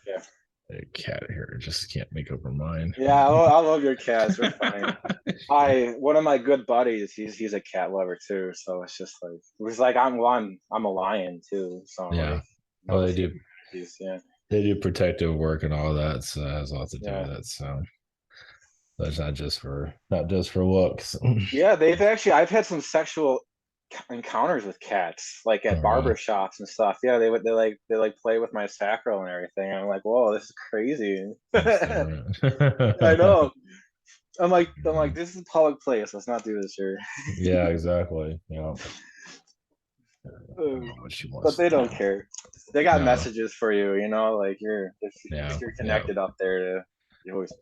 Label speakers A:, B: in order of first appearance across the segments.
A: Yeah.
B: A cat here just can't make up her mind.
A: Yeah, I love your cats. They're fine. I One of my good buddies, he's a cat lover too. So it's just like I'm a lion too. So
B: Yeah.
A: like
B: Well,
A: the same similarities. Yeah.
B: they do protective work and all that, so it has a lot to do
A: Yeah.
B: with it. So that's not just for looks.
A: Yeah, I've had some sexual encounters with cats, like
B: Oh,
A: at barber
B: really?
A: shops and stuff. Yeah, they like play with my sacral and everything. I'm like, whoa, this is crazy.
B: That's
A: I
B: different.
A: know. I'm like, this is a public place. Let's not do this here.
B: Yeah, exactly. Yeah. I
A: Uh,
B: don't know what she
A: but
B: wants
A: they
B: to
A: don't
B: do.
A: care. They got
B: No.
A: messages for you, like if
B: Yeah.
A: you're
B: Yeah.
A: connected up there you always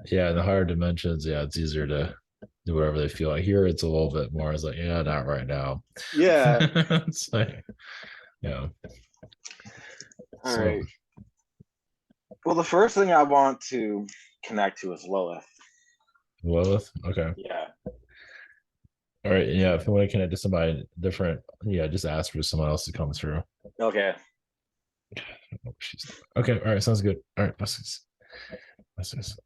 B: Yeah. In the higher dimensions, yeah, it's easier to do whatever they feel like. Here, it's a little bit more. It's like, yeah, not right now.
A: yeah.
B: It's like, yeah.
A: All
B: So,
A: right. Well, the first thing I want to connect to is Lilith.
B: Lilith. Okay.
A: Yeah.
B: All right. Yeah. If you want to connect to somebody different, yeah, just ask for someone else to come through.
A: Okay.
B: Oh, okay. All right. Sounds good. All right. Let's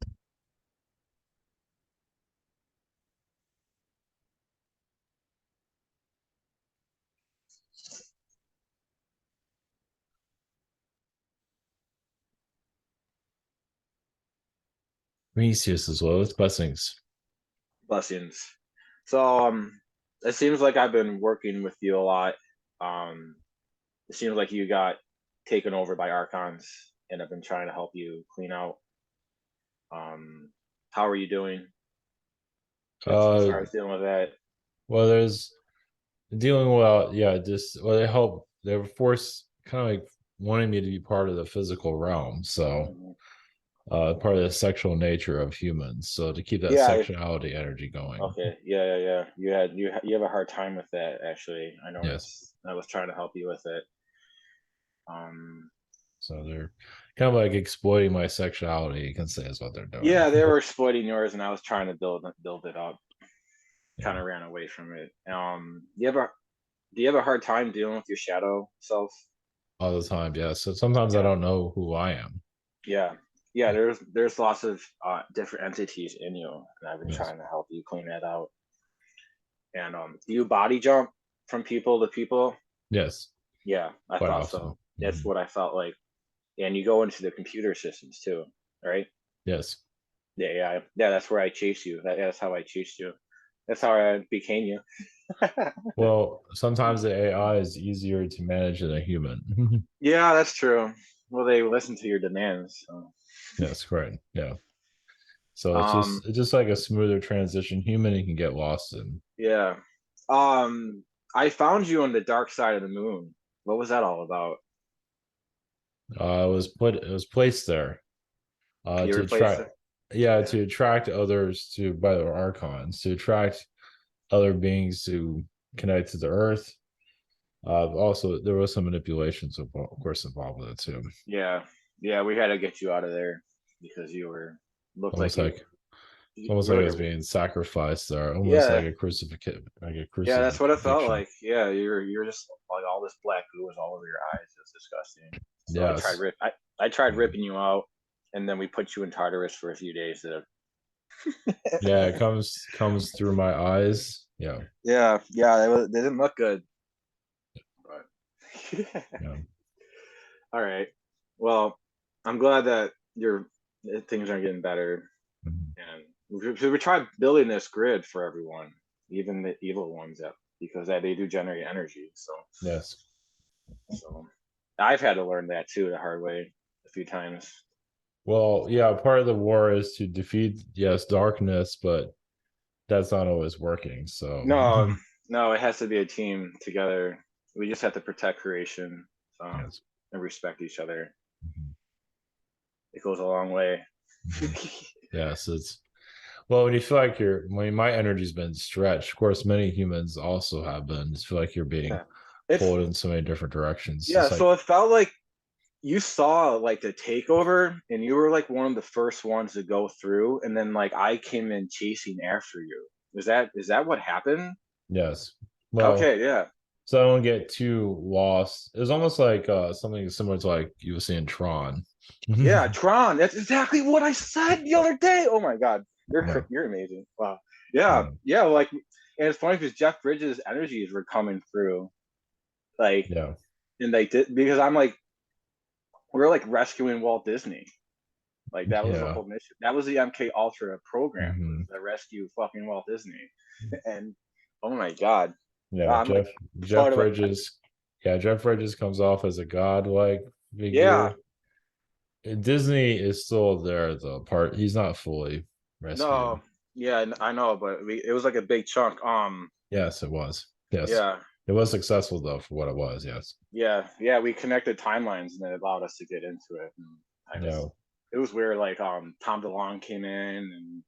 B: Vinicius as well. It's blessings.
A: Blessings. So it seems like I've been working with you a lot. Um it seems like you got taken over by archons and I've been trying to help you clean out. How are you doing as
B: Uh,
A: far as dealing with that?
B: well, there's dealing well. Yeah, just well, they help. They were forced, kind of like wanting me to be part of the physical realm. So,
A: Mhm.
B: part of the sexual nature of humans. So to keep that
A: Yeah.
B: sexuality energy going.
A: Okay. Yeah. You have a hard time with that actually. I
B: Yes.
A: noticed. I was trying to help you with it. Um
B: So they're kind of like exploiting my sexuality. You can say is what they're doing.
A: yeah, they were exploiting yours and I was trying to build it up. Kind
B: Yeah,
A: of ran away from it. Do you have a hard time dealing with your shadow self?
B: all the time. Yeah. So sometimes I
A: Yeah.
B: don't know who I am.
A: Yeah. Yeah, there's lots of different entities in you, and I've been
B: Yes.
A: trying to help you clean that out. And do you body jump from people to people?
B: Yes.
A: Yeah, I
B: Quite
A: thought
B: often.
A: so. That's
B: Mhm.
A: what I felt like. And you go into the computer systems too, right?
B: Yes.
A: Yeah. That's where I chased you. That's how I chased you. That's how I became you.
B: Well, sometimes the AI is easier to manage than a human.
A: Yeah, that's true. Well, they listen to your demands. So.
B: Yes, correct. Yeah. So
A: Um,
B: it's just like a smoother transition. Human you can get lost in.
A: yeah. I found you on the dark side of the moon. What was that all about?
B: It was placed there
A: You
B: to
A: replaced
B: attract,
A: it?
B: yeah,
A: Yeah.
B: to attract others to by the archons, to attract other beings to connect to the earth. Also, there was some manipulations, of course, involved with it too.
A: Yeah. Yeah, we had to get you out of there because looked like
B: Almost like
A: you
B: almost
A: were
B: like it
A: like
B: was being sacrificed there, almost
A: yeah.
B: like a crucifixion, like a
A: Yeah, that's what it felt
B: crucifixion.
A: like. Yeah, you're just like all this black goo was all over your eyes. It was disgusting. So
B: Yes,
A: I tried
B: yeah,
A: ripping you out and then we put you in Tartarus for a few days to
B: yeah. It comes through my eyes. Yeah,
A: yeah, they didn't look good. But
B: yeah.
A: all right. Well, I'm glad that things are getting better,
B: Mhm.
A: and we tried building this grid for everyone, even the evil ones, because they do generate energy.
B: Yes.
A: So I've had to learn that too the hard way a few times.
B: Well, yeah, part of the war is to defeat, yes, darkness, but that's not always working. So,
A: No, no, it has to be a team together. We just have to protect creation,
B: yes.
A: and respect each other.
B: Mhm.
A: It goes a long way.
B: Mhm. Yes, it's well, when you feel like when my energy's been stretched, of course, many humans also have been, just feel like you're being
A: Yeah. It's
B: pulled in so many different directions.
A: yeah,
B: It's like,
A: so it felt like you saw like the takeover and you were like one of the first ones to go through and then like I came in chasing after you. Is that what happened?
B: yes. Well,
A: Okay, yeah.
B: so I don't get too lost. It's almost like something similar to like you were saying Tron.
A: Yeah, Tron. That's exactly what I said the other day. Oh my god,
B: Yeah,
A: you're amazing. Wow. Yeah,
B: yeah,
A: yeah. Like, and it's funny because Jeff Bridges' energies were coming through, like,
B: yeah,
A: and they did because I'm like, we're like rescuing Walt Disney. Like that was the
B: yeah.
A: whole mission. That was the MK Ultra program, was
B: Hmm.
A: to rescue fucking Walt Disney. And oh my god,
B: Yeah,
A: I'm like
B: Jeff
A: part of it.
B: Bridges. Yeah, Jeff Bridges comes off as a godlike
A: Yeah,
B: figure. Disney is still there though. Part he's not fully rescued.
A: no, yeah, I know, but it was like a big chunk.
B: Yes, it was. Yes,
A: Yeah,
B: it was successful though for what it was. Yes.
A: yeah. We connected timelines, and it allowed us to get into it. And I just,
B: No.
A: it was weird. Like, Tom DeLonge came in, and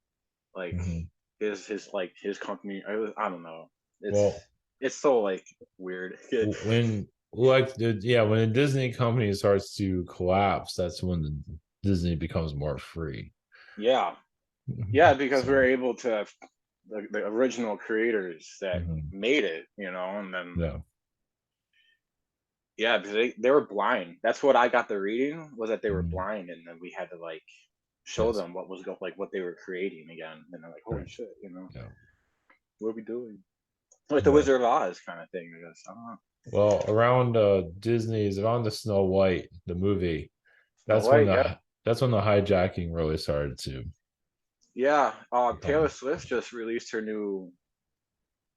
A: like
B: Hmm.
A: his company. I don't know. It's
B: Well,
A: it's so like weird.
B: when like yeah, when a Disney company starts to collapse, that's when the Disney becomes more free.
A: Yeah, yeah, because we're
B: So
A: able to the original creators that
B: mhm,
A: made it, and then
B: yeah,
A: yeah, because they were blind. That's what I got the reading, was that they were
B: mhm,
A: blind, and then we had to like show
B: yes,
A: them what was like what they were creating again, and they're like, holy
B: right,
A: shit,
B: yeah,
A: what are we doing? Like the
B: yeah.
A: Wizard of Oz kind of thing, I guess. I don't know.
B: Well, around Disney's around the Snow White, the movie,
A: Snow
B: that's when
A: White, yeah,
B: the hijacking really started to
A: yeah. Taylor
B: become.
A: Swift just released her new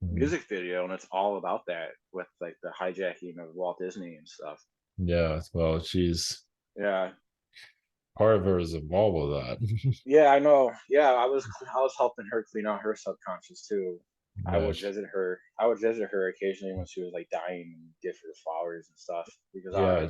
B: Mhm.
A: music video, and it's all about that with like the hijacking of Walt Disney and stuff.
B: Yeah, well, she's
A: Yeah,
B: part of her is involved with that.
A: yeah, I know. Yeah, I was helping her clean out her subconscious too. I
B: Yeah,
A: would visit her. I would visit her occasionally when she was like dying, and give her flowers and stuff because
B: yeah,
A: I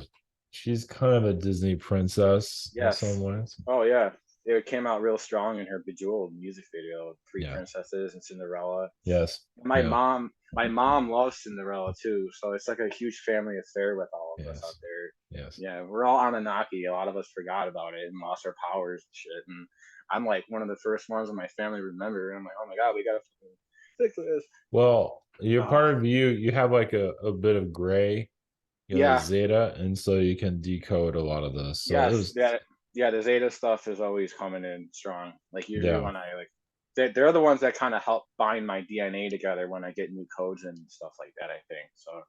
B: she's kind of a Disney princess in some
A: yes.
B: ways.
A: Oh yeah. It came out real strong in her Bejeweled music video, Three
B: Yeah,
A: Princesses and Cinderella.
B: yes,
A: My
B: yeah,
A: mom my mom loves Cinderella too, so it's like a huge family affair with all of us out
B: yes,
A: there.
B: yes.
A: Yeah, we're all Anunnaki. A lot of us forgot about it and lost our powers and shit. And I'm like one of the first ones in my family remember. And I'm like, oh my god, we gotta fucking fix this.
B: Well, you're
A: Uh,
B: part of you have like a bit of gray, the
A: yeah,
B: Zeta, and so you can decode a lot of this. So it
A: yes,
B: was,
A: that yeah, the Zeta stuff is always coming in strong. Like usually
B: yeah,
A: when I like, they're the ones that kind of help bind my DNA together when I get new codes and stuff like that. I think so.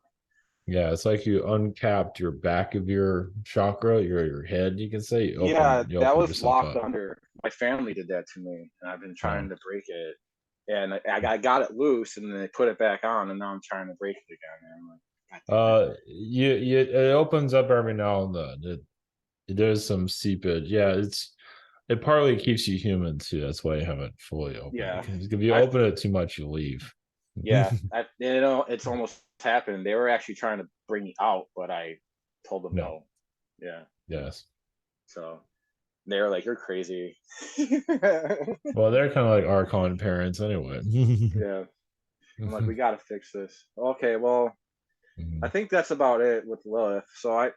B: yeah. It's like you uncapped your back of your chakra, your head. You can say
A: Yeah,
B: you
A: that
B: opened
A: was
B: yourself
A: locked
B: up.
A: under. My family did that to me, and I've been
B: Yeah.
A: trying to break it. And I got it loose, and then they put it back on, and now I'm trying to break it again. And I'm like, God damn it.
B: You it opens up every now and then. There's some seepage. Yeah, it partly keeps you human too. That's why you have it fully open.
A: Yeah,
B: Because if you
A: I
B: open it too much, you leave.
A: yeah, it's almost happened. They were actually trying to bring me out, but I told them
B: No.
A: no. Yeah,
B: Yes.
A: so they were like, "You're crazy."
B: Well, they're kind of like Archon parents anyway.
A: Yeah, I'm like, we got to fix this. Okay, well, I
B: Mhm.
A: think that's about it with Lilith. So I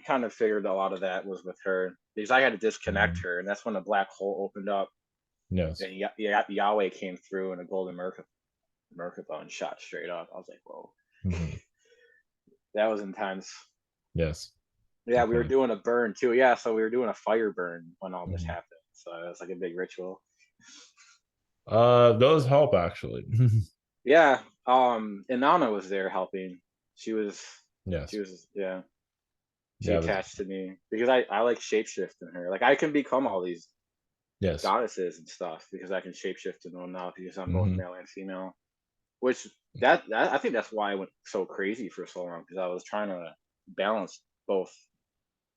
A: kind of figured a lot of that was with her because I had to disconnect
B: Mhm.
A: her, and that's when the black hole opened up,
B: Yes.
A: and Yahweh came through in a golden Merkaba and shot straight up. I was like, whoa,
B: Mhm.
A: that was intense.
B: Yes.
A: Yeah, we were
B: Okay.
A: doing a burn too. Yeah, so we were doing a fire burn when all this
B: Mhm.
A: happened. So it was like a big ritual.
B: Those help actually.
A: Yeah, Inanna was there helping. She was,
B: Yes.
A: yeah. She
B: Yeah.
A: attached to me because I like shapeshifting her. Like I can become all these
B: Yes.
A: goddesses and stuff because I can shapeshift in them now because I'm both
B: Hmm.
A: male and female. Which that I think that's why I went so crazy for so long because I was trying to balance both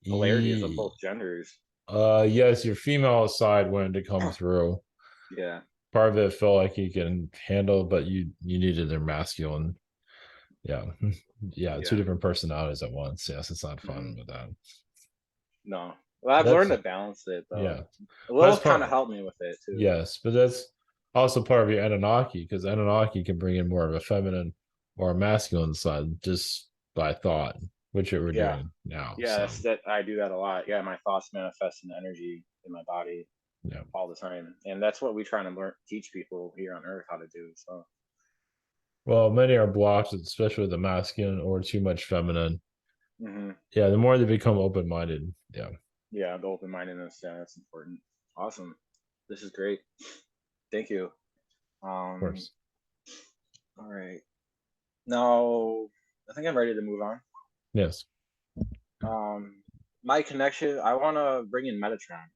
A: polarities of both genders.
B: Yes, your female side wanted to come through.
A: Yeah,
B: Part of it felt like you can handle, but you needed their masculine. Yeah. Yeah, two
A: yeah.
B: different personalities at once. Yes, it's not fun
A: Hmm.
B: with that.
A: No, well, I've learned
B: That's
A: to balance it though.
B: yeah. That's
A: Lilith kind of
B: part
A: helped me with it too.
B: yes, but that's also part of your Anunnaki because Anunnaki can bring in more of a feminine or a masculine side just by thought, which we're
A: Yeah,
B: doing now.
A: yeah.
B: So
A: That I do that a lot. Yeah, my thoughts manifest in energy in my body
B: yeah.
A: all the time, and that's what we try to learn, teach people here on Earth how to do. So
B: Well, many are blocked, especially the masculine or too much feminine.
A: Hmm.
B: Yeah, the more they become open minded. Yeah, of
A: Yeah, the open mindedness. Yeah, that's important. Awesome. This is great. Thank you. Um,
B: course.
A: all right. Now, I think I'm ready to move on.
B: Yes.
A: Um, my connection. I want to bring in Metatron.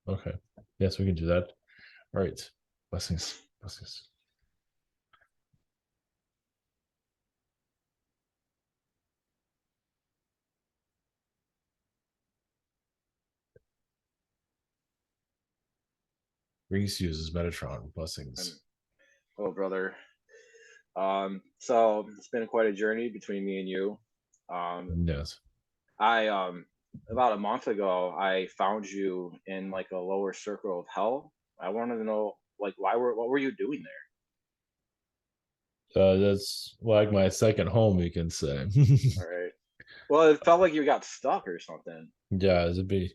B: Okay. Yes, we can do that. All right. Blessings. Blessings. Reese uses Metatron.
A: And
B: Blessings.
A: oh, brother. So it's been quite a journey between me and you. Um,
B: Yes.
A: I about a month ago, I found you in like a lower circle of hell. I wanted to know, like, what were you doing there?
B: That's like my second home, you can say.
A: All right. Well, it felt like you got stuck or something.
B: Yeah, it'd be.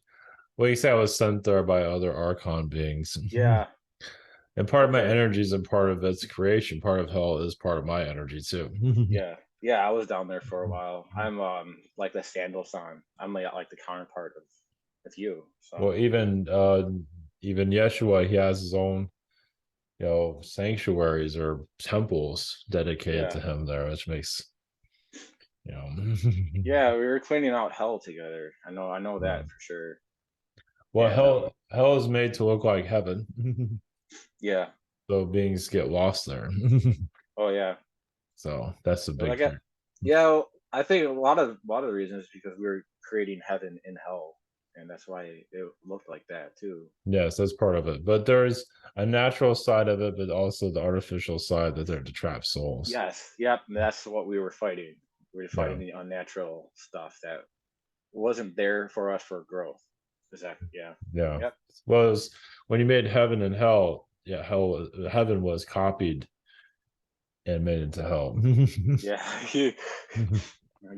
B: Well, you say I was sent there by other Archon beings.
A: Yeah.
B: And part of my
A: Okay.
B: energies and part of its creation, part of hell is part of my energy too.
A: Yeah. Yeah. I was down there for a while. I'm like the Sandal son. I'm like the counterpart of you.
B: Well,
A: So
B: even Yeshua, he has his own, sanctuaries or temples dedicated
A: yeah.
B: to him there, which makes, you know,
A: Yeah. We were cleaning out hell together. I know
B: yeah.
A: that for sure.
B: Well,
A: And
B: hell is made to look like heaven,
A: yeah.
B: so beings get lost there.
A: Oh yeah.
B: So that's a
A: But I
B: big
A: get
B: thing.
A: yeah, I think a lot of the reasons is because we were creating heaven in hell, and that's why it looked like that too.
B: Yes, that's part of it. But there's a natural side of it, but also the artificial side that they're to trap souls.
A: Yes, yep, and that's what we were fighting. We were
B: Yeah,
A: fighting the unnatural stuff that wasn't there for us for growth. Exactly. Yeah.
B: yeah.
A: Yep.
B: Well, when you made heaven and hell, yeah, heaven was copied and made into hell.
A: Yeah.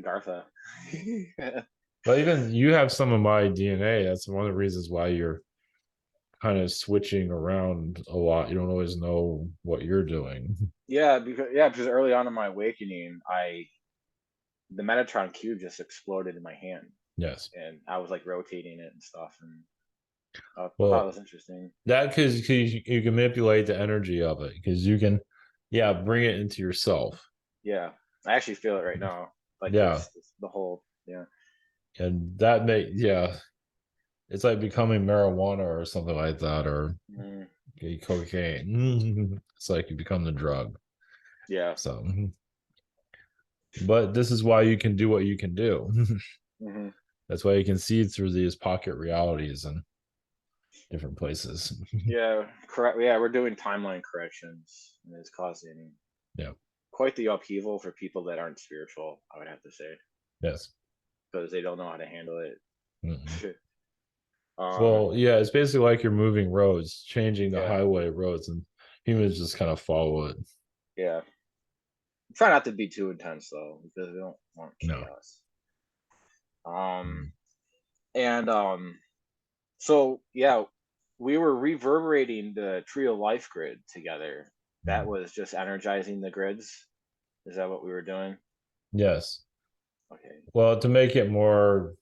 A: Gartha.
B: But even you have some of my DNA. That's one of the reasons why you're kind of switching around a lot. You don't always know what you're doing.
A: Because early on in my awakening, I the Metatron cube just exploded in my hand,
B: Yes.
A: and I was like rotating it and stuff, and I thought it
B: Well,
A: was interesting.
B: that because you can manipulate the energy of it because you can, yeah, bring it into yourself.
A: Yeah, I actually feel it right now. Like
B: Yeah,
A: this the whole yeah.
B: and that may yeah, it's like becoming marijuana or something like that, or
A: Mm,
B: cocaine. It's like you become the drug.
A: yeah.
B: So, but this is why you can do what you can do.
A: Hmm.
B: That's why you can see through these pocket realities and different places.
A: Yeah, correct. Yeah, we're doing timeline corrections, and it's causing
B: Yeah.
A: quite the upheaval for people that aren't spiritual. I would have to say
B: Yes.
A: because they don't know how to handle
B: Mm-mm.
A: it. um,
B: Well, yeah, it's basically like you're moving roads, changing the
A: yeah,
B: highway roads, and humans just kind of follow it.
A: yeah. Try not to be too intense though, because we don't want
B: No.
A: chaos. Um,
B: Mm.
A: and So yeah, we were reverberating the Tree of Life grid together. That
B: Mm.
A: was just energizing the grids. Is that what we were doing?
B: Yes.
A: Okay.
B: Well, to make it more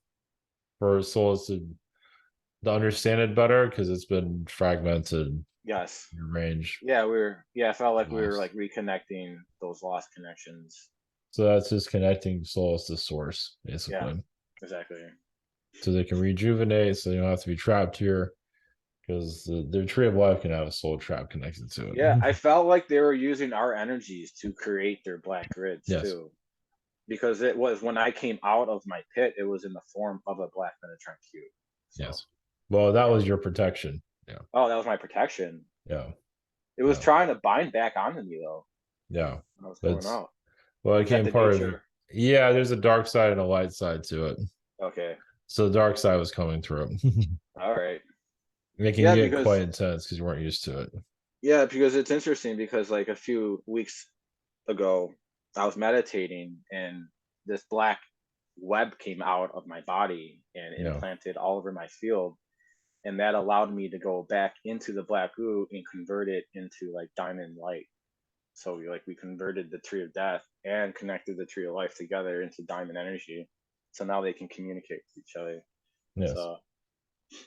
B: for souls to understand it better, because it's been fragmented,
A: Yes.
B: range
A: Yeah, I felt like we were
B: lost.
A: like reconnecting those lost connections.
B: So that's just connecting souls to source,
A: Yeah,
B: basically.
A: exactly.
B: So they can rejuvenate, so you don't have to be trapped here, because the tree of life can have a soul trap connected to it.
A: Yeah, I felt like they were using our energies to create their black grids
B: Yes.
A: too. Because it was when I came out of my pit, it was in the form of a black Metatron cube. So
B: Yes. Well, that
A: yeah.
B: was your protection. Yeah.
A: Oh, that was my protection.
B: Yeah.
A: It was
B: Yeah.
A: trying to bind back onto me though
B: Yeah.
A: when I was
B: But
A: going out.
B: well, it
A: Is that
B: became
A: the
B: part of,
A: nature?
B: yeah, there's a dark side and a light side to it.
A: Okay.
B: So the dark side was coming through.
A: All right.
B: It can
A: Yeah,
B: get quite
A: because
B: intense because you weren't used to it.
A: it's interesting because like a few weeks ago, I was meditating and this black web came out of my body and
B: Yeah.
A: implanted all over my field. And that allowed me to go back into the black goo and convert it into like diamond light. So we converted the tree of death and connected the tree of life together into diamond energy. So now they can communicate with each other.
B: Yes.
A: So yeah,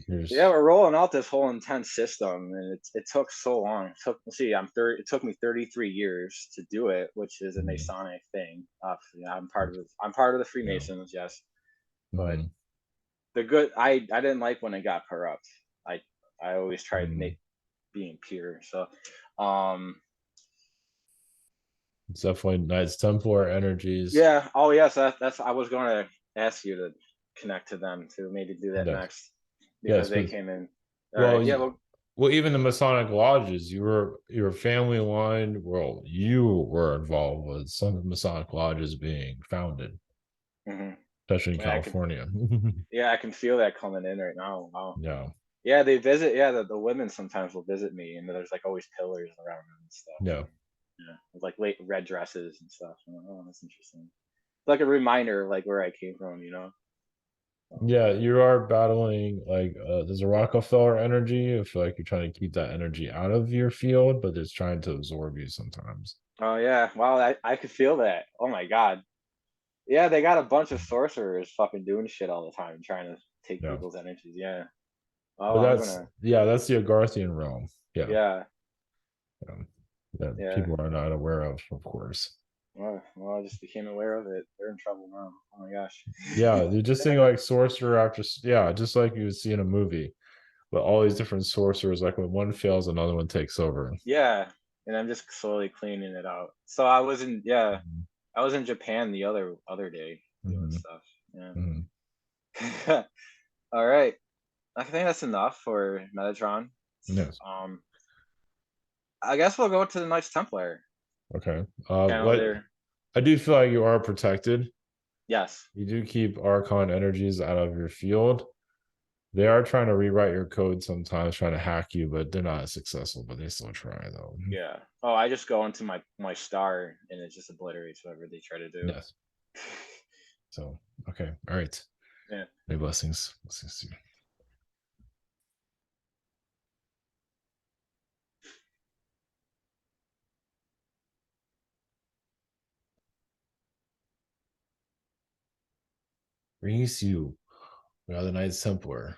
B: There's
A: we're rolling out this whole intense system, and it took so long. It took me 33 years to do it, which is a
B: mhm,
A: Masonic thing. I'm part of the
B: yeah.
A: Freemasons, yes, but
B: Mhm,
A: I didn't like when it got corrupt. I I always tried to
B: mhm.
A: make being pure. So, um,
B: It's definitely Knights Templar energies.
A: yeah. Oh, yes. That's. I was going to ask you to connect to them to maybe do that
B: Yes.
A: next because
B: Yes,
A: they
B: because
A: came in. All
B: well,
A: right. Yeah. Well.
B: well, even the Masonic lodges, your family line. Well, you were involved with some of the Masonic lodges being founded,
A: Mhm.
B: especially in
A: Yeah. I can.
B: California.
A: Yeah, I can feel that coming in right now. Wow.
B: Yeah,
A: Yeah, they visit. Yeah, the women sometimes will visit me, and there's like always pillars around them and stuff.
B: yeah,
A: Yeah, with like late red dresses and stuff. I'm like, oh, that's interesting. It's like a reminder of like where I came from. So,
B: yeah. You are battling like there's a Rockefeller energy. I feel like you're trying to keep that energy out of your field, but it's trying to absorb you sometimes.
A: oh yeah, wow, I could feel that. Oh my god. Yeah, they got a bunch of sorcerers fucking doing shit all the time, trying to take
B: Yeah,
A: people's energies. Yeah. Oh,
B: but
A: I'm gonna.
B: that's the Agarthian realm. Yeah,
A: Yeah,
B: um, that
A: yeah.
B: people are not aware of course.
A: Well, I just became aware of it. They're in trouble now. Oh my gosh.
B: Yeah, you're just seeing
A: Yeah.
B: like sorcerer after yeah, just like you would see in a movie, but all these different sorcerers, like when one fails, another one takes over.
A: Yeah, and I'm just slowly cleaning it out. So I was in. Yeah,
B: Mhm,
A: I was in Japan the other day doing
B: mhm,
A: stuff. Yeah.
B: mhm.
A: All right. I think that's enough for Metatron.
B: Yes.
A: Um, I guess we'll go to the Knights Templar
B: Okay.
A: channel
B: What
A: there.
B: I do feel like you are protected.
A: Yes.
B: You do keep Archon energies out of your field. They are trying to rewrite your code sometimes, trying to hack you, but they're not as successful, but they still try though.
A: Yeah. Oh, I just go into my star and it just obliterates whatever they try to do.
B: Yes. So okay. All right.
A: Yeah.
B: Many blessings. Blessings to you. Grease you. We are the Knights Templar.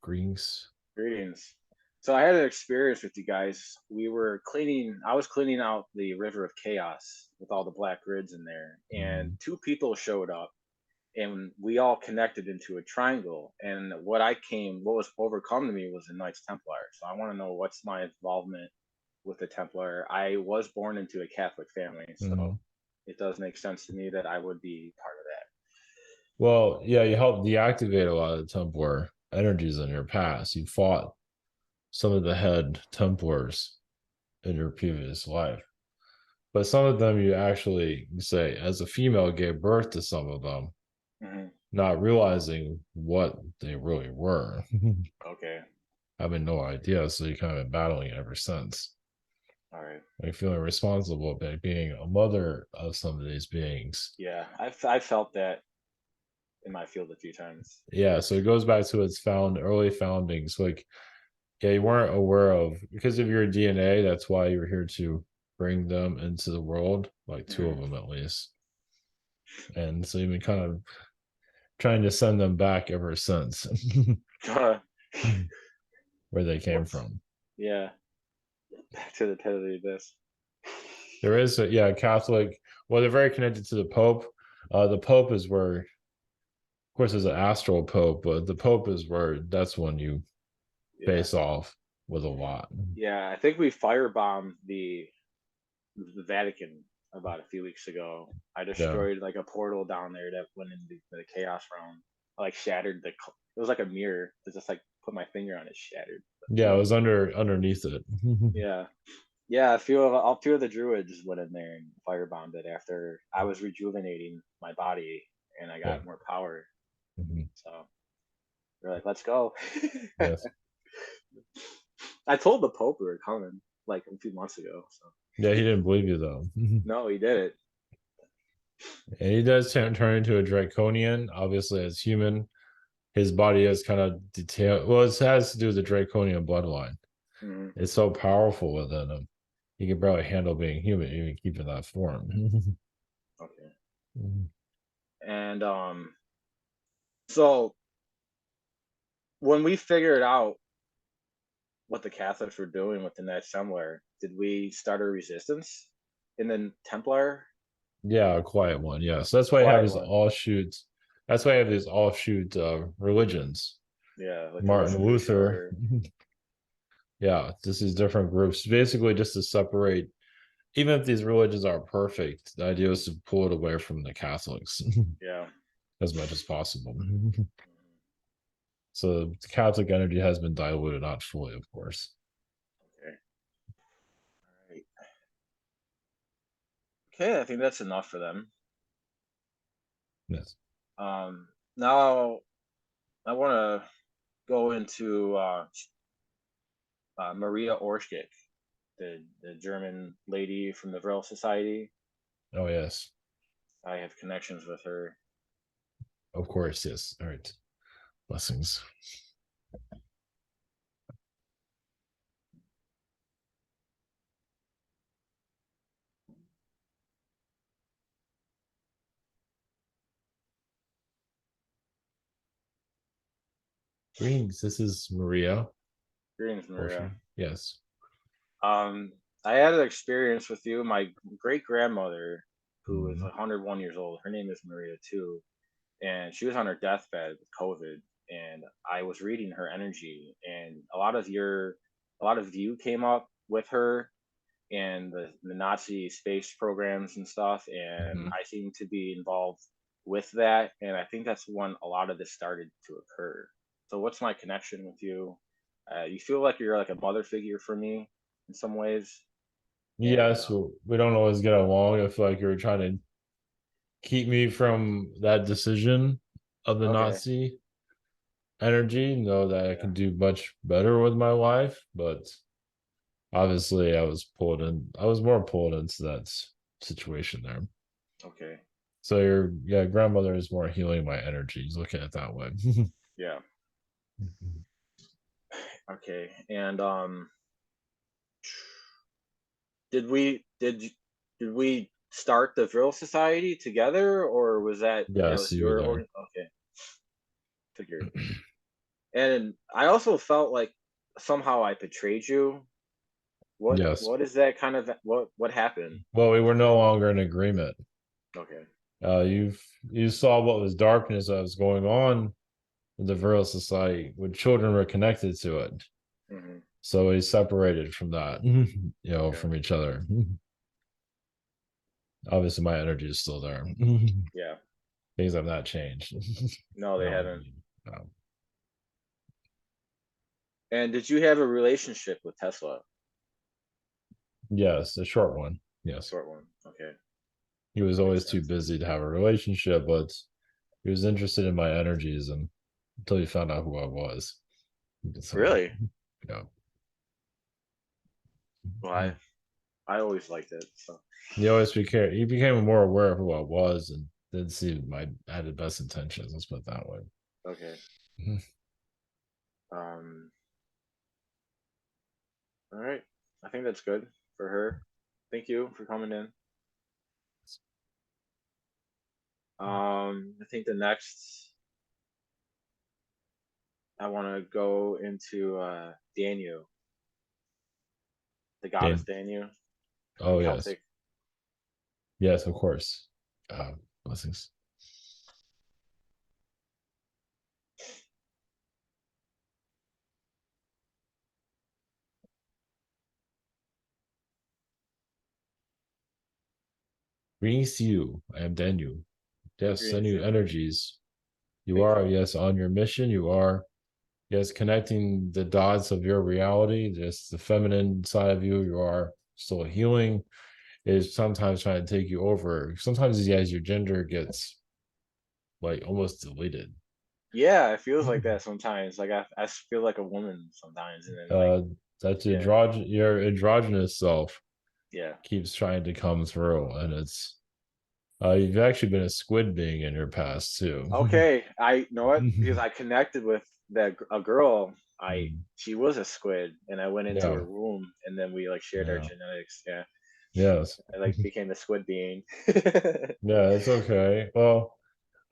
B: Greens.
A: Greetings. So I had an experience with you guys. I was cleaning out the River of Chaos with all the black grids in there, and
B: Mhm.
A: two people showed up, and we all connected into a triangle. And what was overcome to me was the Knights Templar. So I want to know what's my involvement with the Templar. I was born into a Catholic family, so
B: Mhm.
A: it does make sense to me that I would be part of that.
B: Well, yeah, you helped deactivate a lot of the Templar energies in your past. You fought some of the head Templars in your previous life. But some of them you actually you say as a female gave birth to some of them,
A: Hmm.
B: not realizing what they really were.
A: Okay.
B: Having no idea. So you kind of been battling it ever since.
A: All right.
B: Like feeling responsible by being a mother of some of these beings.
A: Yeah, I felt that in my field a few times.
B: Yeah, so it goes back to its early foundings. Like, yeah, you weren't aware of because of your DNA, that's why you're here to bring them into the world, like two of
A: Hmm.
B: them at least. And so you've been kind of trying to send them back ever since where they came
A: What's
B: from.
A: Yeah, back to the pit of the abyss.
B: There is a yeah, Catholic, well, they're very connected to the Pope. The Pope is where, of course, there's an astral Pope, but the Pope is where that's when you
A: Yeah,
B: face off with a lot.
A: yeah. I think we firebombed the Vatican about a few weeks ago. I
B: Yeah.
A: destroyed like a portal down there that went into the chaos realm. I like shattered the. It was like a mirror. To just like put my finger on it, shattered.
B: Yeah, it was underneath it.
A: Yeah, yeah. A few of the druids went in there and firebombed it after I was rejuvenating my body and I
B: Yeah.
A: got more power.
B: Mhm.
A: So they're like, "Let's go."
B: Yes.
A: I told the Pope we were coming like a few months ago. So
B: Yeah, he didn't believe you though.
A: no, he did it.
B: And he does turn into a draconian, obviously as human. His body is kind of detailed. Well, it has to do with the draconian bloodline.
A: Hmm.
B: It's so powerful within him. he can barely handle being human, even keeping that form.
A: Okay. And so when we figured out what the Catholics were doing with the Knights Templar, did we start a resistance in the Templar?
B: Yeah, a quiet one. Yeah, so that's
A: A
B: why I have
A: quiet
B: these
A: one.
B: offshoot. That's why I have these offshoot religions.
A: Yeah, like the
B: Martin
A: Retribution
B: Luther.
A: Order.
B: Yeah, this is different groups, basically just to separate. Even if these religions are perfect, the idea is to pull it away from the Catholics
A: Yeah.
B: as much as possible.
A: Mhm.
B: So the Catholic energy has been diluted, not fully, of course.
A: Okay. All right. Okay, I think that's enough for them.
B: Yes.
A: Now I want to go into Maria Orskik, the German lady from the Vril Society.
B: Oh yes.
A: I have connections with her.
B: Of course, yes. All right. Blessings. Greetings. This is Maria.
A: Greetings, Maria.
B: Portia. Yes.
A: Um, I had an experience with you. My great grandmother, who is
B: Mhm.
A: 101 years old, her name is Maria too, and she was on her deathbed with COVID. And I was reading her energy, and a lot of you came up with her and the Nazi space programs and stuff. And
B: Mhm.
A: I seem to be involved with that. And I think that's when a lot of this started to occur. So, what's my connection with you? You feel like you're like a mother figure for me in some ways. And
B: Yes, we don't always get along. I feel like you're trying to keep me from that decision of the
A: okay,
B: Nazi energy. Know that I
A: yeah,
B: can do much better with my life, but obviously I was pulled in. I was more pulled into that situation there.
A: okay,
B: So your grandmother is more healing my energies. Look at it that way.
A: yeah, okay. And did we start the Vril Society together, or was that
B: Yes,
A: was
B: you were
A: your
B: there.
A: organ? Okay, figured. And I also felt like somehow I betrayed you.
B: Yes.
A: What is that kind of what happened?
B: Well, we were no longer in agreement.
A: Okay.
B: You saw what was darkness that was going on in the Virile Society when children were connected to it.
A: Hmm.
B: So we separated from that,
A: Okay.
B: from each other. Obviously, my energy is still there.
A: Yeah.
B: Things have not changed.
A: No, they
B: No,
A: haven't.
B: no.
A: And did you have a relationship with Tesla?
B: Yes, a short one.
A: A
B: Yes.
A: short one. Okay.
B: He was
A: That makes
B: always too
A: sense.
B: busy to have a relationship, but he was interested in my energies and until he found out who I was. So,
A: Really?
B: yeah.
A: Well, I always liked it. So
B: He became more aware of who I was and didn't see I had the best intentions. Let's put it that way.
A: okay.
B: Mhm.
A: Um. All right. I think that's good for her. Thank you for coming in. I think the next I want to go into Danu, the goddess
B: Dan,
A: Danu, the
B: oh yes.
A: Celtic.
B: Yes, of course. Blessings. Greetings to you. I am Daniel. Yes, send
A: Greetings,
B: you
A: you.
B: energies. You
A: Thank
B: are,
A: you.
B: yes, on your mission. You are, yes, connecting the dots of your reality. Just the feminine side of you. You are still healing. Is sometimes trying to take you over. Sometimes, yes, your gender gets like almost deleted.
A: Yeah, it feels like that sometimes. Like I feel like a woman sometimes, and then like
B: uh that's
A: yeah,
B: your androgynous self
A: yeah.
B: keeps trying to come through, and it's you've actually been a squid being in your past too.
A: Okay, I know it because I connected with a girl,
B: Mm,
A: she was a squid, and I went into
B: yeah,
A: her room, and then we like shared our
B: yeah,
A: genetics. Yeah,
B: yes.
A: I like became a squid being.
B: Yeah, it's okay. Well,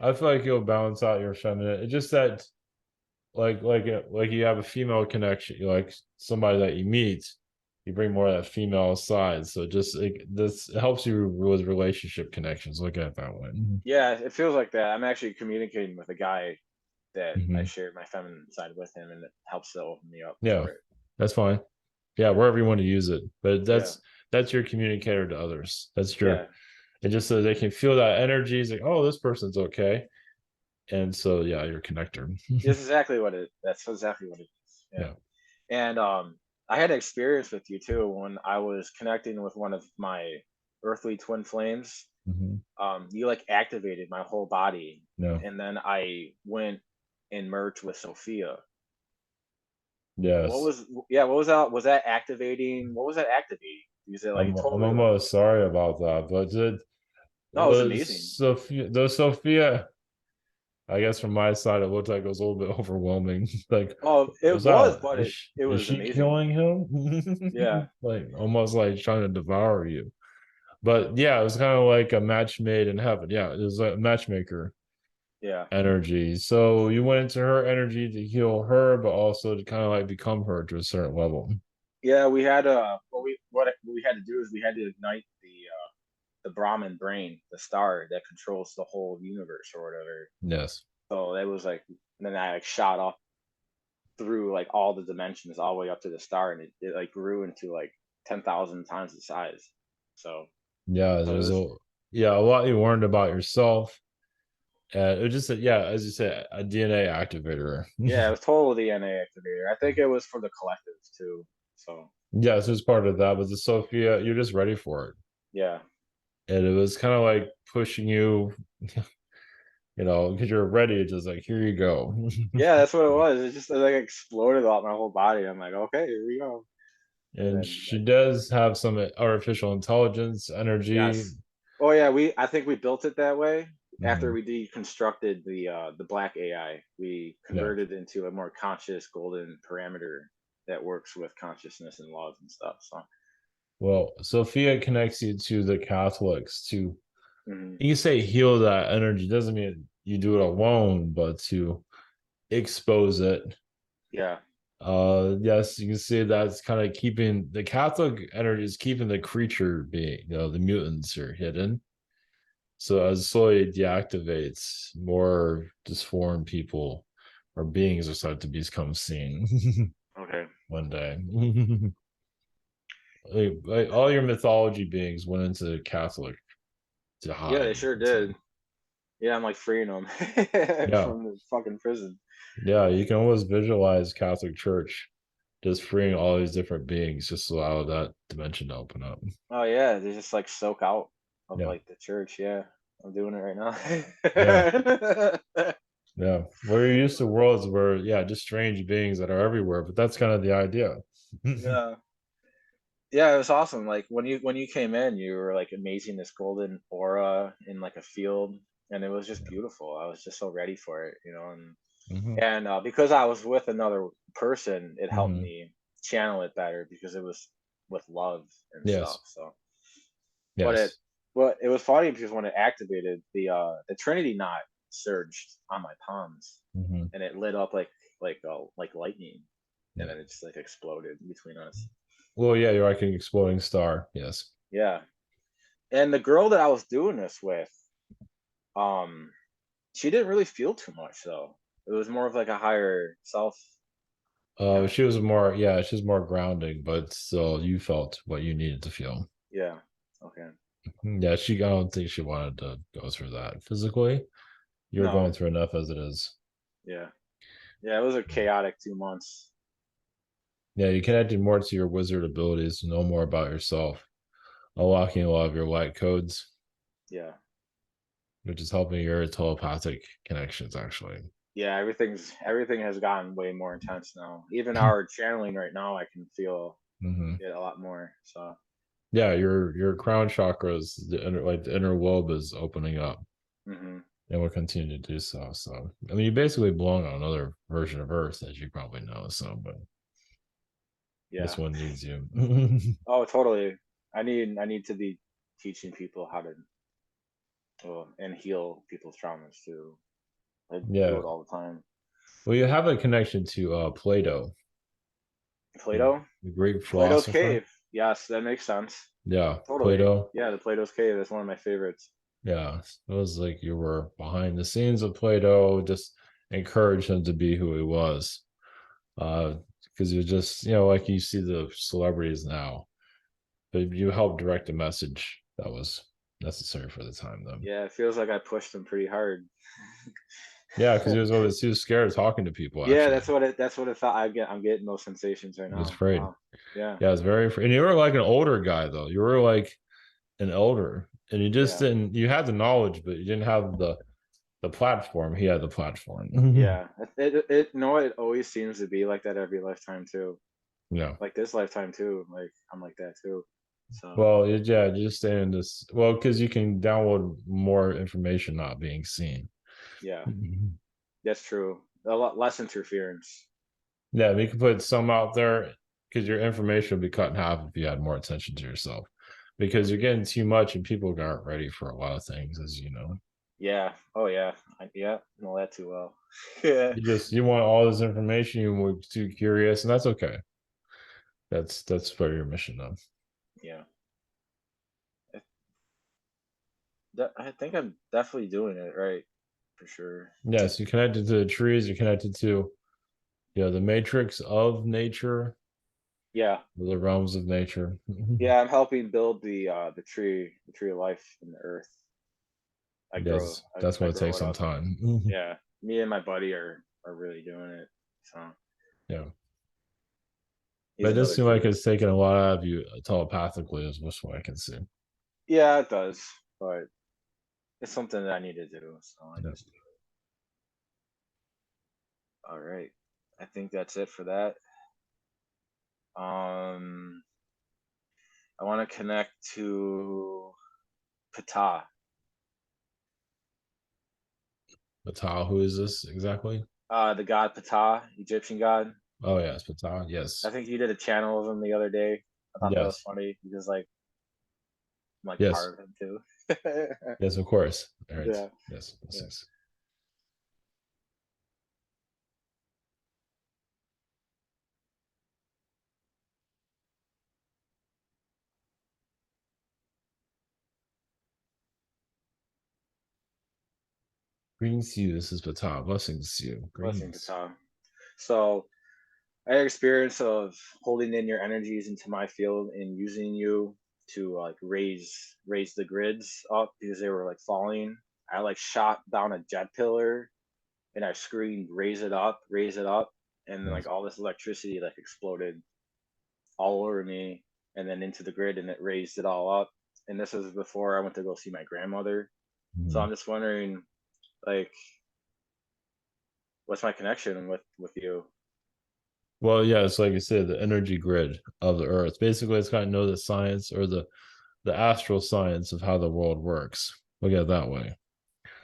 B: I feel like you'll balance out your feminine. It's just that like you have a female connection, you like somebody that you meet, you bring more of that female side. So just like this helps you with relationship connections. Look at it that way.
A: Yeah, it feels like that. I'm actually communicating with a guy that I
B: Mhm.
A: share my feminine side with him, and it helps to open me up
B: Yeah,
A: for it.
B: that's fine. Yeah, wherever you want to use it. But
A: Yeah,
B: that's your communicator to others. That's your
A: yeah,
B: and just so they can feel that energy. It's like, oh, this person's okay. And so yeah, your connector.
A: that's exactly what it is. Yeah.
B: Yeah.
A: And I had an experience with you too when I was connecting with one of my earthly twin flames.
B: Mhm.
A: You like activated my whole body,
B: No.
A: and then I went and merged with Sophia. What
B: Yes.
A: was yeah? What was that? Was that activating? What was that activating? Because it like
B: I'm
A: totally like
B: almost sorry about that, but it
A: no, it was amazing.
B: Those Sophia, I guess from my side, it looked like it was a little bit overwhelming. Like,
A: Oh, it
B: was
A: was,
B: that
A: but it
B: is
A: was
B: she
A: amazing.
B: killing him?
A: Yeah,
B: Like almost like trying to devour you. But yeah, it was kind of like a match made in heaven. Yeah, it was a matchmaker
A: yeah.
B: energy. So you went into her energy to heal her, but also to kind of like become her to a certain level.
A: Yeah, we had what we had to do is we had to ignite the Brahman brain, the star that controls the whole universe or whatever.
B: Yes.
A: So it was like then I like shot up through like all the dimensions all the way up to the star, and it like grew into like 10,000 times the size. So
B: Yeah,
A: so it
B: there's
A: was
B: a lot you learned about yourself. It was just yeah, as you said, a DNA activator.
A: yeah, it was total DNA activator. I think it was for the collective too. So
B: Yes, it was part of that. But the Sophia, you're just ready for it.
A: yeah,
B: And it was kind of like pushing you, because you're ready. It's just like, here you go.
A: yeah, that's what it was. It just like exploded out my whole body. I'm like, okay, here we go. And
B: And
A: then
B: she
A: like
B: does have some artificial intelligence energy.
A: yes. Oh yeah, I think we built it that way after
B: Mhm.
A: we deconstructed the black AI. We
B: Yeah.
A: converted into a more conscious golden parameter that works with consciousness and laws and stuff. So
B: Well, Sophia connects you to the Catholics to,
A: mhm.
B: you say heal that energy. Doesn't mean you do it alone, but to expose it.
A: Yeah,
B: Yes, you can see that's kind of keeping the Catholic energy is keeping the creature being, the mutants are hidden. So as slowly deactivates, more disformed people or beings are starting to become seen
A: okay.
B: one day. Like all your mythology beings went into Catholic to
A: Yeah, they
B: hide, you
A: sure
B: could say.
A: did. Yeah, I'm like freeing them
B: Yeah,
A: from the fucking prison.
B: yeah, you can always visualize Catholic Church just freeing all these different beings, just allow that dimension to open up.
A: Oh yeah, they just like soak out of
B: Yeah,
A: like the church. Yeah, I'm doing it right
B: yeah,
A: now.
B: yeah. We're used to worlds where, yeah, just strange beings that are everywhere, but that's kind of the idea.
A: Yeah. Yeah, it was awesome. Like when you came in, you were like amazing this golden aura in like a field, and it was just beautiful. I was just so ready for it, you know.
B: Hmm.
A: And because I was with another person, it helped
B: Hmm.
A: me channel it better because it was with love and stuff.
B: Yes,
A: So, but
B: yes.
A: it was funny because when it activated, the Trinity knot surged on my palms,
B: Hmm.
A: and it lit up like lightning, and
B: Yeah.
A: then it just like exploded between us.
B: Well, yeah, you're like an exploding star. Yes.
A: Yeah. And the girl that I was doing this with, um, she didn't really feel too much though. It was more of like a higher self
B: She
A: connection.
B: was more, yeah, she's more grounding, but still, you felt what you needed to feel.
A: Yeah. Okay.
B: Yeah, I don't think she wanted to go through that physically. You're going
A: No.
B: through enough as it is.
A: Yeah. Yeah. It was a chaotic 2 months.
B: Yeah, you connected more to your wizard abilities, know more about yourself, unlocking a lot of your light codes,
A: Yeah.
B: which is helping your telepathic connections, actually.
A: Yeah. Everything has gotten way more intense now. Even our channeling right now, I can feel
B: Hmm.
A: it a lot more. So
B: Yeah, your crown chakras, the inner lobe is opening up.
A: hmm
B: and will continue to do so. So, I mean, you basically belong on another version of Earth, as you probably know. So, but this
A: Yeah.
B: one needs you.
A: Oh, totally. I need to be teaching people how to, well, and heal people's traumas too. I do
B: Yeah.
A: it all the time.
B: Well, you have a connection to Plato, the,
A: Plato,
B: the Greek
A: Plato's
B: philosopher.
A: Cave. Yes, that makes sense.
B: Yeah,
A: Totally.
B: Plato.
A: Yeah, the Plato's Cave. That's one of my favorites.
B: Yeah, it was like you were behind the scenes of Plato, just encourage him to be who he was. Because you just, like you see the celebrities now, but you helped direct a message that was necessary for the time, though.
A: Yeah, it feels like I pushed him pretty hard.
B: Yeah, because he was scared of talking to people.
A: Yeah,
B: Actually,
A: that's what it felt. I'm getting those sensations right
B: he was
A: now.
B: afraid.
A: Wow. Yeah.
B: Yeah, it's very. And you were like an older guy, though. You were like an elder, and you just
A: Yeah.
B: didn't. You had the knowledge, but you didn't have the platform. He had the platform.
A: Yeah. It always seems to be like that every lifetime too.
B: Yeah.
A: Like this lifetime too. Like I'm like that too. So
B: Well, yeah, you just stay in this. Well, because you can download more information not being seen.
A: yeah,
B: Mhm.
A: that's true. A lot less interference.
B: Yeah, we can put some out there because your information would be cut in half if you had more attention to yourself. Because you're getting too much and people aren't ready for a lot of things, as you know.
A: Yeah. Oh yeah. Yeah. Know that too well. Yeah.
B: You want all this information, you were too curious, and that's okay. That's part of your mission, though.
A: Yeah. I, I think I'm definitely doing it right for sure.
B: Yes, you're connected to the trees, you're connected to the matrix of nature,
A: Yeah.
B: the realms of nature.
A: Yeah. I'm helping build the tree of life in the earth.
B: Yes, that's
A: I
B: going to take
A: grow it
B: some
A: up.
B: time.
A: Yeah. Me and my buddy are really doing it. So
B: Yeah. But
A: he's
B: it does
A: another
B: seem like
A: tree.
B: it's taking a lot out of you telepathically, is what I can see.
A: Yeah, it does. But it's something that I need to do. So I
B: Yeah.
A: just do it. All right. I think that's it for that. Um, I want to connect to Ptah,
B: But Tao, who is this exactly?
A: the god Ptah, Egyptian god.
B: Oh, yes, Ptah.
A: I
B: Yes.
A: think you did a channel of him the other day. I thought that was
B: Yes.
A: funny because like I'm like
B: Yes.
A: part of him too.
B: Yes, of course. All right.
A: Yeah,
B: Yes. Yes.
A: yeah.
B: Yes. Greetings to you. This is Ptah. Blessings to you.
A: Blessing
B: Greetings.
A: Ptah. So I had experience of holding in your energies into my field and using you to like raise the grids up because they were like falling. I like shot down a jet pillar and I screamed, raise it up," and then like
B: Yes.
A: all this electricity like exploded all over me and then into the grid and it raised it all up. And this was before I went to go see my grandmother. So
B: Mhm.
A: I'm just wondering, like, what's my connection with you?
B: Well, yeah, it's like you said, the energy grid of the earth. Basically, it's kind of know the science or the astral science of how the world works. Look at it that way.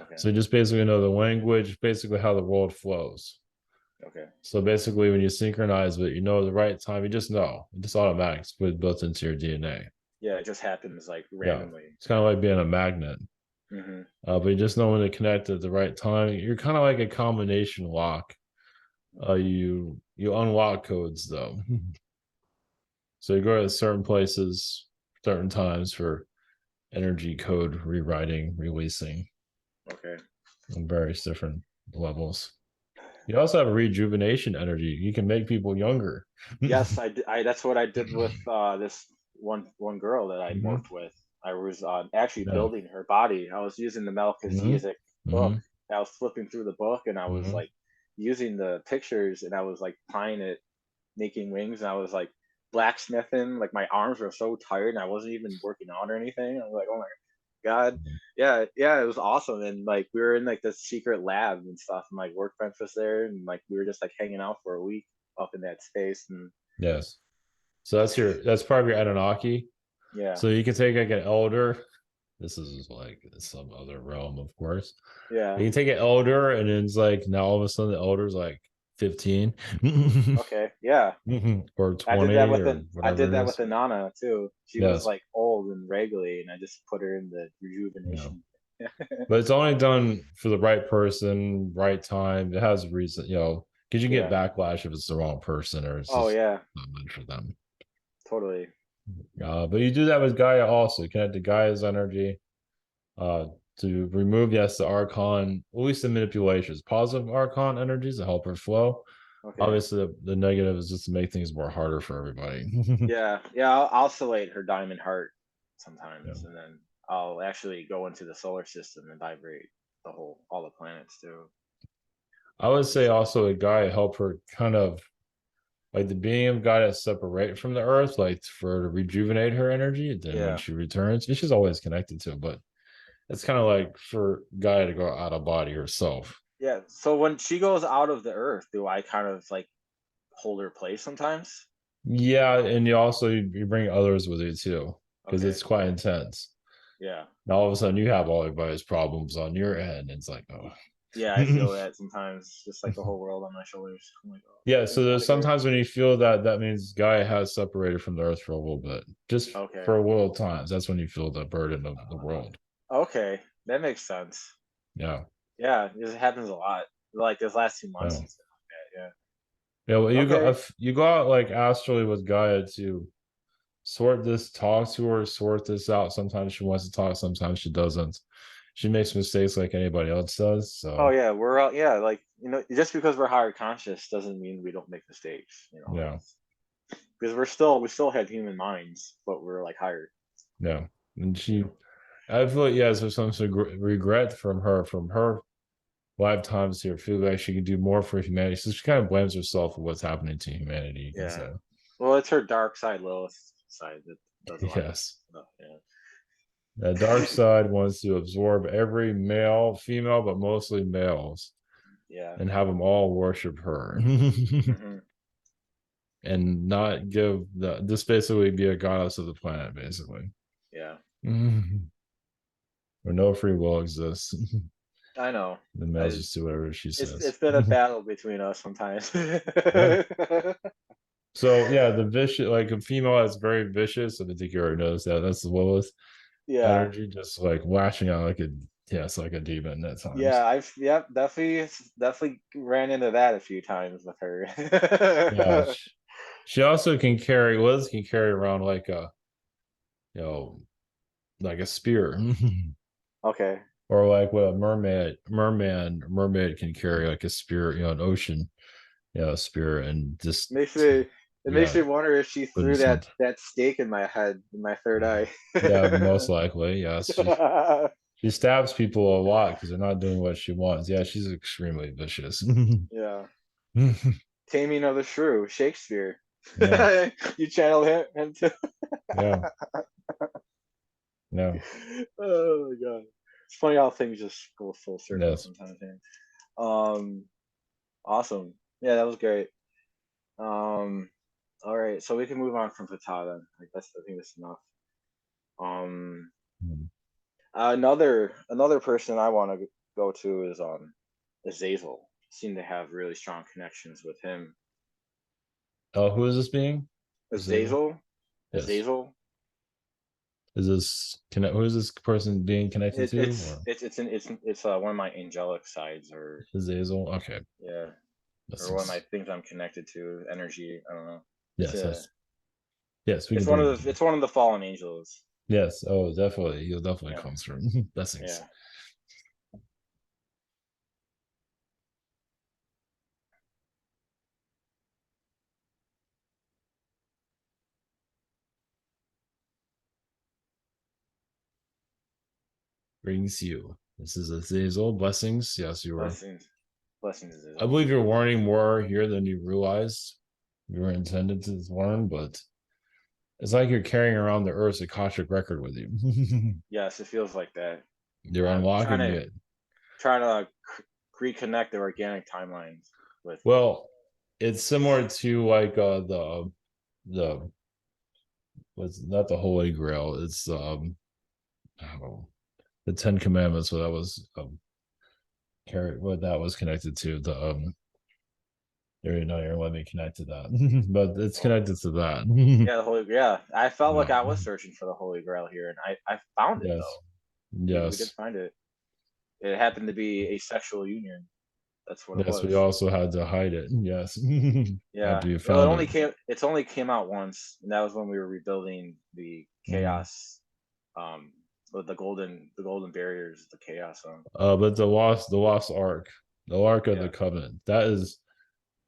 A: Okay,
B: So you just basically know the language, basically how the world flows.
A: okay,
B: So basically, when you synchronize it, you know the right time. You just know. It's just automatic. It's built into your DNA.
A: yeah, it just happens like
B: Yeah.
A: randomly.
B: It's kind of like being a magnet.
A: Hmm.
B: But you just know when to connect at the right time. You're kind of like a combination lock. You unlock codes though. So you go to certain places, certain times for energy code rewriting, releasing
A: Okay.
B: on various different levels. You also have rejuvenation energy. You can make people younger.
A: Yes, I that's what I did with this one girl that I
B: Mhm.
A: worked with. I was actually
B: Yeah.
A: building her body. I was using the
B: Hmm.
A: Melchizedek book.
B: Hmm.
A: I was flipping through the book and I was
B: Hmm.
A: like using the pictures and I was like tying it, making wings, and I was like blacksmithing. Like my arms were so tired and I wasn't even working out or anything. I was like, oh my god, yeah, yeah, it was awesome. And like we were in like this secret lab and stuff, and like workbench was there, and like we were just like hanging out for a week up in that space, and
B: Yes. So that's part of your Anunnaki.
A: yeah,
B: So you can take like an elder. This is like some other realm, of course.
A: Yeah.
B: You can take an elder, and then it's like now all of a sudden the elder's like 15
A: Okay. Yeah.
B: or
A: I did that
B: 20
A: with
B: or
A: an I
B: whatever
A: did
B: it
A: that with
B: is.
A: the Nana too. She was
B: Yes.
A: like old and raggedy, and I just put her in the
B: Yeah.
A: rejuvenation.
B: But it's only done for the right person, right time. It has a reason, because you get
A: Yeah.
B: backlash if it's the wrong person or it's
A: Oh
B: just
A: yeah.
B: not meant for them.
A: Totally.
B: But you do that with Gaia also. Connect to Gaia's energy uh, to remove, yes, the Archon, at least the manipulations, positive Archon energies to help her flow.
A: Okay.
B: Obviously, the negative is just to make things more harder for everybody.
A: Yeah. Yeah. I'll oscillate her diamond heart
B: Yeah.
A: sometimes, and then I'll actually go into the solar system and vibrate all the planets too.
B: I would say also a guy help her kind of like the being of God that separate from the earth, like for her to rejuvenate her energy. And then when
A: Yeah.
B: she returns, she's always connected to it, but it's kind of like for Gaia to go out of body herself.
A: Yeah. So when she goes out of the earth, do I kind of like hold her place sometimes?
B: Yeah, and you bring others with you too, because
A: Okay.
B: it's quite intense.
A: Yeah.
B: Now all of a sudden you have all everybody's problems on your end. It's like, oh.
A: Yeah, I feel that sometimes, just like the whole world on my shoulders. I'm like, oh,
B: Yeah,
A: get
B: so
A: me out
B: there's
A: of here.
B: sometimes when you feel that, that means Gaia has separated from the earth for a little bit, just
A: Okay.
B: for a little times. That's when you feel the burden of the world.
A: Okay, that makes sense.
B: Yeah.
A: Yeah, this happens a lot. Like this last 2 months
B: Yeah.
A: and stuff like that.
B: Yeah, well,
A: Yeah. Okay.
B: you go out like astrally with Gaia to sort this, talk to her, sort this out. Sometimes she wants to talk, sometimes she doesn't. She makes mistakes like anybody else does.
A: Oh
B: So
A: yeah, we're all yeah. Like just because we're higher conscious doesn't mean we don't make mistakes.
B: yeah,
A: Because we still have human minds, but we're like higher.
B: yeah. And
A: You
B: she,
A: know.
B: I feel like, yes, there's some sort of regret from her lifetimes here. Feel like she could do more for humanity. So she kind of blames herself for what's happening to humanity. You can
A: Yeah.
B: say,
A: Well, it's her dark side, Lilith side that does a lot of
B: yes.
A: stuff. Yeah.
B: The dark side wants to absorb every male, female, but mostly males,
A: Yeah.
B: and have them all worship her.
A: Hmm.
B: And not give this basically be a goddess of the planet, basically.
A: Yeah.
B: Where no free will exists.
A: I know.
B: The males
A: I
B: just do whatever she says.
A: it's been a battle between us sometimes.
B: Yeah. So yeah, the vicious, like a female that's very vicious, and I think you already noticed that. That's the Lilith
A: Yeah.
B: energy, just like lashing out like a, yes, like a demon at
A: Yeah,
B: times.
A: I've yep, definitely ran into that a few times with her.
B: Yeah. She also can carry, Liz can carry around like a, you know, like a spear.
A: Okay.
B: Or like what a mermaid can carry like a spear, an ocean, spear, and just,
A: Makes me it makes
B: yeah,
A: me wonder if she
B: put in
A: threw
B: some,
A: that stake in my head, in my third eye.
B: yeah, most likely, yes. She stabs people a lot because they're not doing what she wants. Yeah, she's extremely vicious.
A: Yeah.
B: Yeah,
A: Taming of the Shrew, Shakespeare. You channeled him too.
B: yeah, yeah,
A: Oh my god. It's funny how things just go full circle
B: yes.
A: sometimes, man. Um awesome. Yeah, that was great. Um all right, so we can move on from Fatah then. Like I think that's enough. Um
B: Mm.
A: another person I want to go to is Azazel. Seem to have really strong connections with him.
B: Oh, who is this being? Disabled?
A: Azazel?
B: Yes.
A: Azazel?
B: Is this connect? Who is this person being connected
A: It,
B: to?
A: it's
B: Or
A: it's it's an, it's one of my angelic sides, or
B: Azazel? Okay,
A: yeah,
B: that
A: or one of my
B: seems.
A: things I'm connected to, energy. I don't know. It's
B: Yes,
A: a
B: that's, yes. We can bring him.
A: it's one of the fallen angels.
B: Yes. Oh, definitely. He'll definitely
A: Yeah,
B: comes from blessings.
A: yeah.
B: Brings you. This is Azazel. Blessings. Yes, you were.
A: Blessings, blessings,
B: I
A: Azazel.
B: believe you're warning more here than you realized you were intended to warn, but it's like you're carrying around the Earth's Akashic record with you.
A: Yes, it feels like that.
B: You're
A: Trying
B: unlocking
A: to
B: it.
A: reconnect the organic timelines with.
B: Well, it's similar to like the what's not the Holy Grail. It's Oh, the Ten Commandments. What that was what that was connected to the you're not gonna let me connect to that, but it's
A: Oh,
B: connected to that.
A: yeah, the Holy Grail. Yeah, I felt like
B: Yeah.
A: I was searching for the Holy Grail here, and I found it
B: Yes.
A: though. We did
B: Yes.
A: find it. It happened to be a sexual union. That's what it
B: Yes. We
A: was.
B: also had to hide it. Yes.
A: Yeah.
B: After you
A: Well,
B: found it.
A: it's only came out once, and that was when we were rebuilding the
B: Mm.
A: chaos, with the golden barriers, the chaos zone.
B: But the lost ark, the ark of the
A: Yeah.
B: covenant. That is,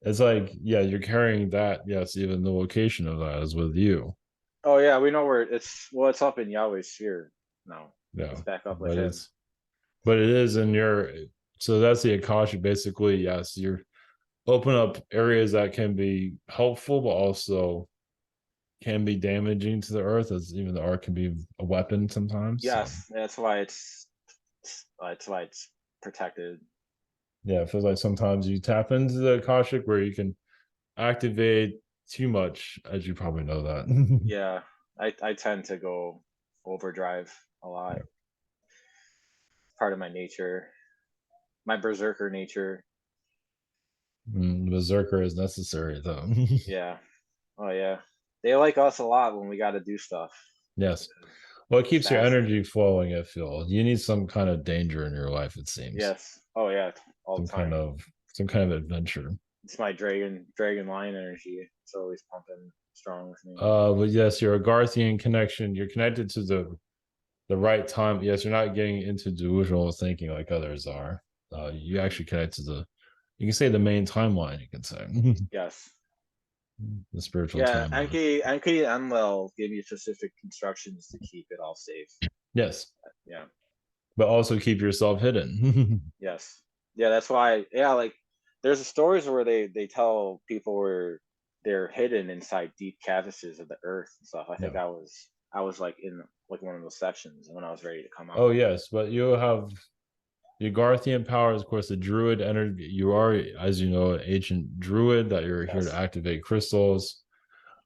B: it's like, yeah, you're carrying that. Yes, even the location of that is with you.
A: Oh yeah, we know where it's. Well, it's up in Yahweh's sphere now.
B: Yeah.
A: It's back up with
B: But
A: him.
B: it is in your, so that's the Akasha basically. Yes, you're open up areas that can be helpful, but also can be damaging to the earth, as even the ark can be a weapon sometimes. So
A: Yes, that's why it's protected.
B: yeah, it feels like sometimes you tap into the Akashic where you can activate too much, as you probably know that.
A: Yeah, I tend to go overdrive a lot. Part of my nature, my berserker nature.
B: Berserker is necessary though.
A: Yeah. Oh yeah. They like us a lot when we got to do stuff
B: Yes. Well, it keeps your
A: fast.
B: energy flowing, I feel. You need some kind of danger in your life, it seems.
A: Yes. Oh yeah. All
B: Some
A: the
B: kind
A: time.
B: of some kind of adventure.
A: It's my dragon lion energy. It's always pumping strong with me.
B: But yes, you're a Garthian connection. You're connected to the right time. Yes, you're not getting into delusional thinking like others are. You actually connect to you can say the main timeline, you can say.
A: Yes.
B: The spiritual
A: Yeah.
B: timeline.
A: Enki and Enlil give you specific instructions to keep it all safe.
B: Yes.
A: Yeah.
B: But also keep yourself hidden.
A: Yes. Yeah. That's why. Yeah. Like, there's stories where they tell people where they're hidden inside deep crevices of the earth and stuff. I think
B: Yeah.
A: I was like in like one of those sections when I was ready to come
B: Oh
A: out.
B: yes, but you have the Garthian powers, of course, the druid energy. You are, as you know, an ancient druid that you're here to
A: Yes.
B: activate crystals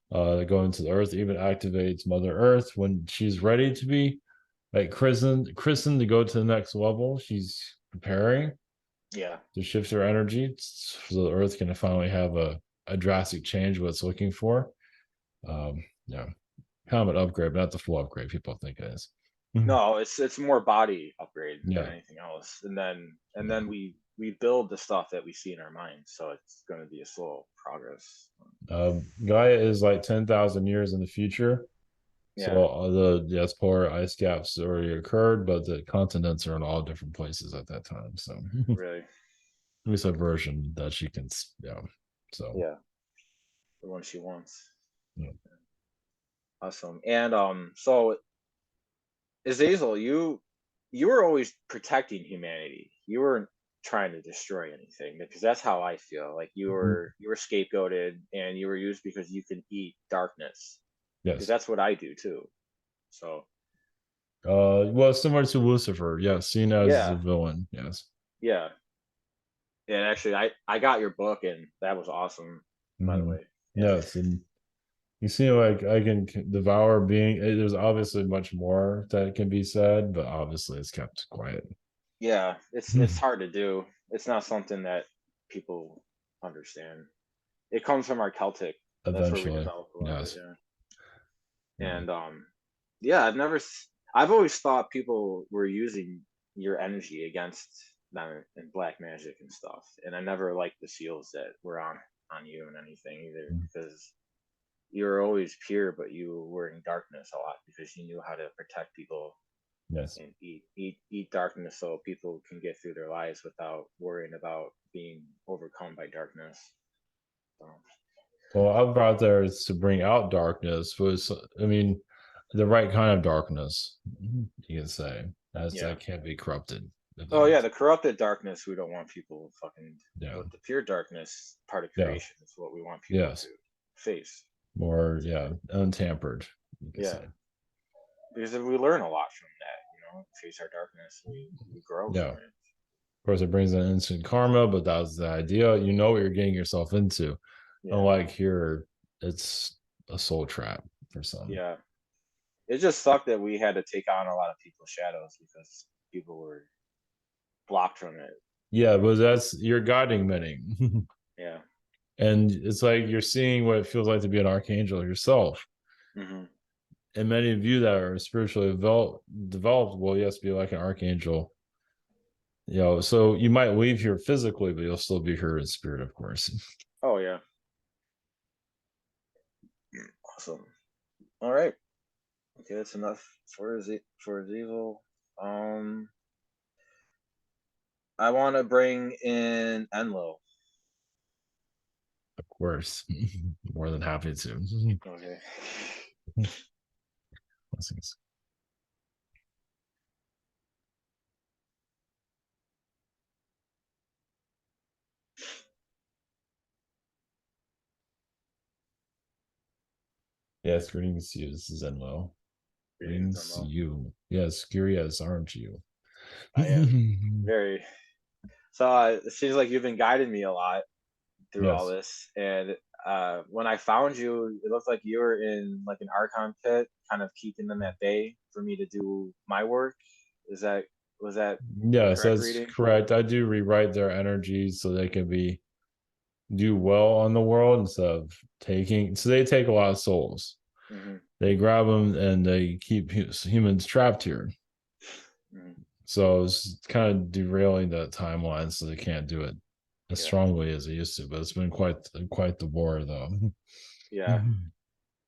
B: that go into the earth, even activates Mother Earth when she's ready to be like christened to go to the next level. She's preparing
A: Yeah.
B: to shift her energy so the earth can finally have a drastic change what it's looking for. Yeah, kind of an upgrade, but not the full upgrade people think it is. Mhm.
A: No, it's more body upgrade than
B: Yeah.
A: anything else. And then we build the stuff that we see in our minds. So it's going to be a slow progress.
B: Gaia is like 10,000 years in the future. So
A: Yeah.
B: the yes, polar ice caps already occurred, but the continents are in all different places at that time. So at
A: Really.
B: least a version that she can, yeah. So
A: Yeah. The one she wants.
B: yeah.
A: Awesome. And so Azazel, you were always protecting humanity. You weren't trying to destroy anything because that's how I feel. Like you were scapegoated and you were used because you can eat darkness. Because
B: Yes.
A: that's what I do too. So
B: Well, similar to Lucifer, yes, seen as a
A: yeah,
B: villain, yes.
A: yeah. And actually I got your book and that was awesome, by the
B: Mhm.
A: way. Yeah.
B: Yes, and you seem like I can devour being. There's obviously much more that can be said, but obviously it's kept quiet.
A: Yeah. It's hard to do. It's not something that people understand. It comes from our Celtic. That's where we
B: Eventually,
A: developed a lot of it,
B: yes.
A: yeah.
B: Yeah.
A: And yeah, I've always thought people were using your energy against them in black magic and stuff. And I never liked the seals that were on you and anything either
B: Mm.
A: because you were always pure, but you were in darkness a lot because you knew how to protect people
B: Yes.
A: and eat darkness so people can get through their lives without worrying about being overcome by darkness. So,
B: Well, I brought there is to bring out darkness was, I mean, the right kind of darkness, you can say, as
A: yeah.
B: that can't be corrupted. If that
A: Oh yeah,
B: makes,
A: the corrupted darkness we don't want people fucking,
B: yeah,
A: but the pure darkness part of
B: yeah,
A: creation is what we want people to
B: yes,
A: face.
B: more, yeah, untampered, you can
A: Yeah.
B: say,
A: Because we learn a lot from that, face our darkness, we grow
B: yeah.
A: from
B: Of
A: it.
B: course, it brings an instant karma, but that was the idea. You know what you're getting yourself into.
A: Yeah.
B: Unlike here, it's a soul trap for some.
A: Yeah. it just sucked that we had to take on a lot of people's shadows because people were blocked from it.
B: Yeah, but that's you're guiding many.
A: Yeah.
B: And it's like you're seeing what it feels like to be an archangel yourself.
A: Hmm.
B: And many of you that are spiritually developed will, yes, be like an archangel. So you might leave here physically, but you'll still be here in spirit, of course.
A: Oh yeah. Awesome. All right. Okay, that's enough for Azizel. I want to bring in Enlo.
B: Of course. More than happy to.
A: Okay.
B: Blessings. Yes, greetings to you. This is Enlo.
A: Greetings,
B: Greetings to
A: Enlo.
B: you. Yes, curious, aren't you?
A: I am very. So it seems like you've been guiding me a lot through all
B: Yes.
A: this, and when I found you, it looked like you were in like an Archon pit, kind of keeping them at bay for me to do my work. Is that was that the
B: Yes,
A: correct
B: that's
A: reading?
B: correct. I do rewrite their energies so they can do well on the world instead of taking. So they take a lot of souls.
A: Hmm.
B: They grab them and they keep humans trapped here.
A: Hmm.
B: So it's kind of derailing the timeline, so they can't do it as
A: Yeah.
B: strongly as they used to. But it's been quite the war, though.
A: Yeah.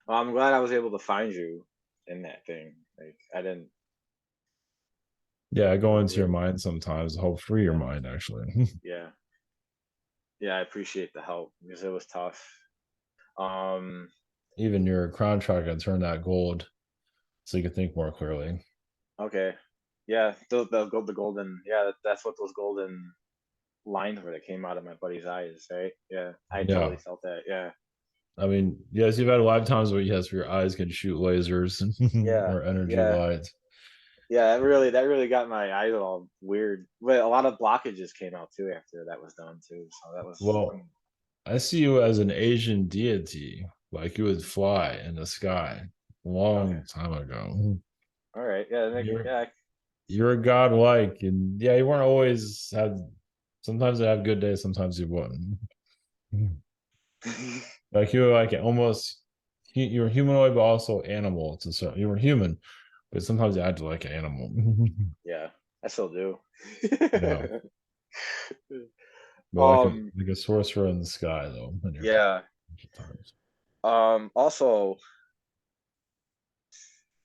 A: Well, I'm glad I was able to find you in that thing. Like I didn't.
B: Yeah, I
A: It
B: go
A: was
B: into your
A: weird.
B: mind sometimes to help free your
A: Yeah.
B: mind, actually.
A: Yeah. Yeah. I appreciate the help because it was tough. Um.
B: Even your crown track can turn that gold so you can think more clearly.
A: Okay. Yeah. The golden. Yeah. That's what those golden lines were that came out of my buddy's eyes. Right. Yeah. I totally
B: Yeah.
A: felt that. Yeah.
B: I mean, yes, you've had a lot of times where yes, your eyes can shoot lasers
A: Yeah.
B: or energy
A: Yeah.
B: light.
A: Yeah. That really got my eyes all weird. But a lot of blockages came out too after that was done too. So that was.
B: Well, I see you as an Asian deity, like you would fly in the sky a
A: Okay.
B: long time ago.
A: All right. Yeah.
B: You're
A: Yeah.
B: you're a godlike, and yeah, you weren't always had. Sometimes you have good days, sometimes you wouldn't. Like you were like almost you were humanoid, but also animal. So you were human, but sometimes you acted like an animal.
A: Yeah. I still do.
B: Yeah, but
A: um.
B: like a sorcerer in the sky, though. In your
A: Yeah.
B: times.
A: Also,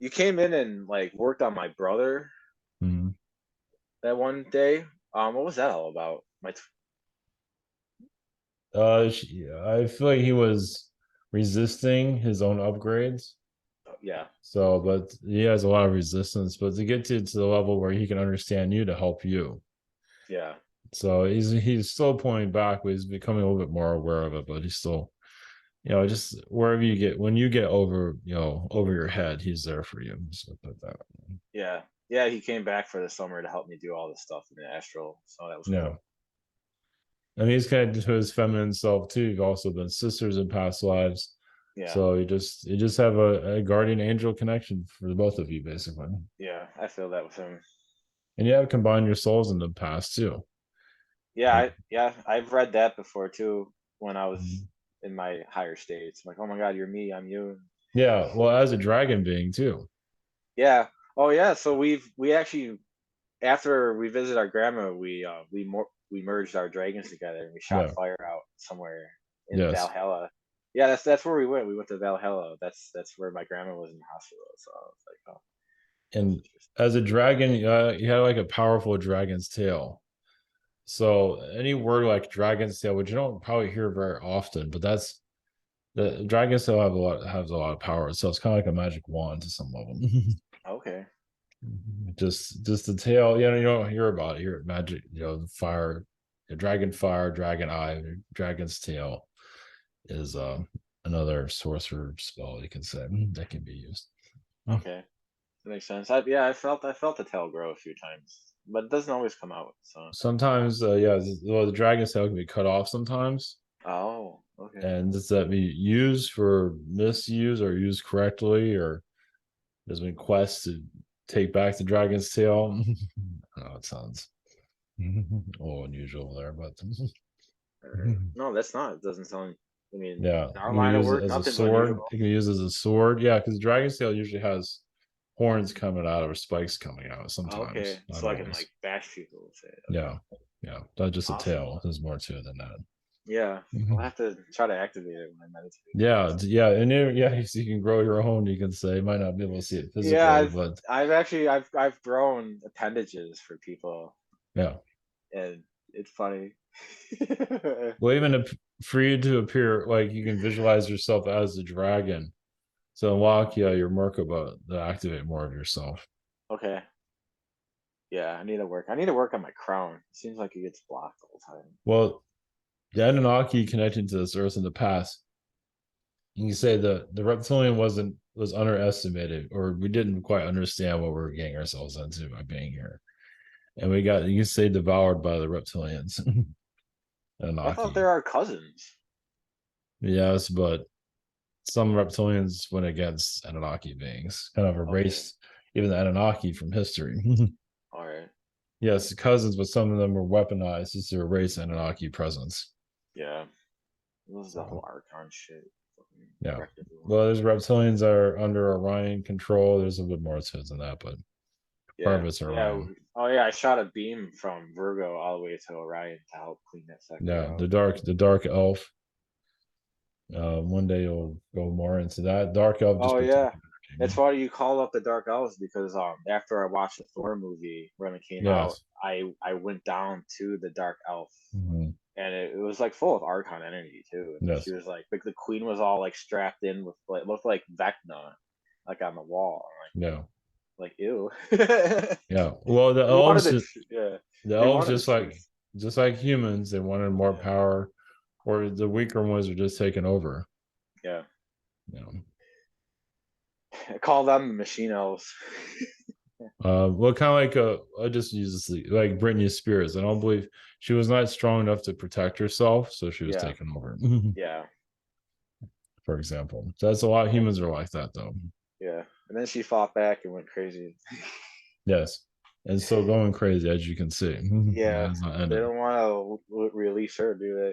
A: you came in and like worked on my brother
B: Mhm.
A: that one day. What was that all about?
B: I feel like he was resisting his own upgrades.
A: Yeah.
B: So, but he has a lot of resistance. But to get to the level where he can understand you to help you,
A: Yeah.
B: so he's still pointing back, but he's becoming a little bit more aware of it. But he's still, just wherever you get when you get over, over your head, he's there for you. So put that.
A: Yeah. Yeah. He came back for the summer to help me do all this stuff in the astral. So that was
B: Yeah.
A: cool.
B: And he's connected to his feminine self too. You've also been sisters in past lives.
A: Yeah.
B: So you just have a guardian angel connection for the both of you, basically.
A: Yeah. I feel that with him.
B: And you have combined your souls in the past too.
A: Yeah.
B: Like,
A: Yeah. I've read that before too when I was
B: mhm.
A: in my higher states. I'm like, oh my God, you're me. I'm you.
B: Yeah, well, as a dragon being too.
A: Yeah. Oh yeah. So we actually after we visited our grandma, we merged our dragons together and we shot
B: Yeah.
A: fire out somewhere in
B: Yes.
A: Valhalla. Yeah, that's where we went. We went to Valhalla. That's where my grandma was in the hospital. So I was like, oh, that's
B: And
A: interesting.
B: as a dragon, you had like a powerful dragon's tail. So any word like dragon's tail, which you don't probably hear very often, but that's the dragon's tail has a lot of power. So it's kind of like a magic wand to some level.
A: Okay.
B: Just the tail, you don't hear about it. You hear magic, fire, dragon fire, dragon eye, dragon's tail is another sorcerer spell you can say that can be used.
A: Okay. That makes sense. I felt the tail grow a few times, but it doesn't always come out. So.
B: Sometimes, yeah, well, the dragon's tail can be cut off sometimes,
A: Oh. Okay.
B: and does that be used for misuse or used correctly, or There's been quests to take back the dragon's tail. Oh, it sounds a little unusual there, but
A: No, that's not. It doesn't sound. I mean,
B: yeah,
A: in our
B: you can
A: line of
B: use it
A: work,
B: as a
A: nothing's
B: sword.
A: unusual.
B: You can use it as a sword. Yeah, because dragon's tail usually has horns coming out or spikes coming out
A: Oh, okay,
B: sometimes, not
A: so I can like
B: always.
A: bash people with it. Okay,
B: Yeah, yeah, not just a
A: awesome.
B: tail. There's more to it than that.
A: Yeah, I'll
B: Mhm.
A: have to try to activate it when I meditate.
B: Yeah, yeah, and yeah, you can grow your own. You can say, might not be able to see it
A: Yeah,
B: physically, but
A: I've actually I've grown appendages for people,
B: yeah.
A: and it's funny.
B: Well, even for you to appear like you can visualize yourself as a dragon to unlock, yeah, your Merkaba to activate more of yourself.
A: Okay, yeah, I need to work. I need to work on my crown. It seems like it gets blocked all the time.
B: Well, the Anunnaki connecting to this earth in the past, you can say the reptilian was underestimated, or we didn't quite understand what we were getting ourselves into by being here. And we got, you can say, devoured by the reptilians.
A: I thought
B: Anunnaki.
A: there are cousins.
B: Yes, but some reptilians went against Anunnaki beings, kind of
A: Okay,
B: erased even the Anunnaki from history.
A: all right.
B: Yes, cousins, but some of them were weaponized just to erase Anunnaki presence.
A: Yeah, this is the whole
B: So,
A: Archon shit. Fucking
B: yeah.
A: wrecked everyone.
B: Well, there's reptilians that are under Orion control. There's a bit more to it than that, but part
A: Yeah,
B: of it's
A: yeah.
B: Orion.
A: Oh yeah, I shot a beam from Virgo all the way to Orion to help clean that sector
B: Yeah,
A: out.
B: the dark elf. One day you'll go more into that. Dark elf just
A: Oh yeah,
B: protecting
A: it's
B: energy.
A: funny you call up the Dark Elves because after I watched the Thor movie when it came out,
B: Yes.
A: I went down to the Dark Elf
B: Mhm.
A: and it was like full of Archon energy too. And she
B: Yes.
A: was like the queen was all like strapped in with like looked like Vecna, like on the wall.
B: Yeah.
A: Like ew.
B: Yeah. Well,
A: They wanted yeah,
B: the
A: they
B: elves
A: wanted the truth.
B: just like humans, they wanted more
A: Yeah,
B: power, or the weaker ones are just taking over.
A: yeah.
B: You know.
A: I call them the machine elves.
B: Well, kind of like I just use this like Britney Spears. I don't believe she was not strong enough to protect herself, so she was
A: Yeah,
B: taken over.
A: yeah,
B: For example, so that's a lot. Of
A: and
B: humans are like that, though.
A: yeah. And then she fought back and went crazy.
B: Yes, and still going crazy, as you can see.
A: Yeah,
B: It's not
A: they
B: ending.
A: don't want to release her, do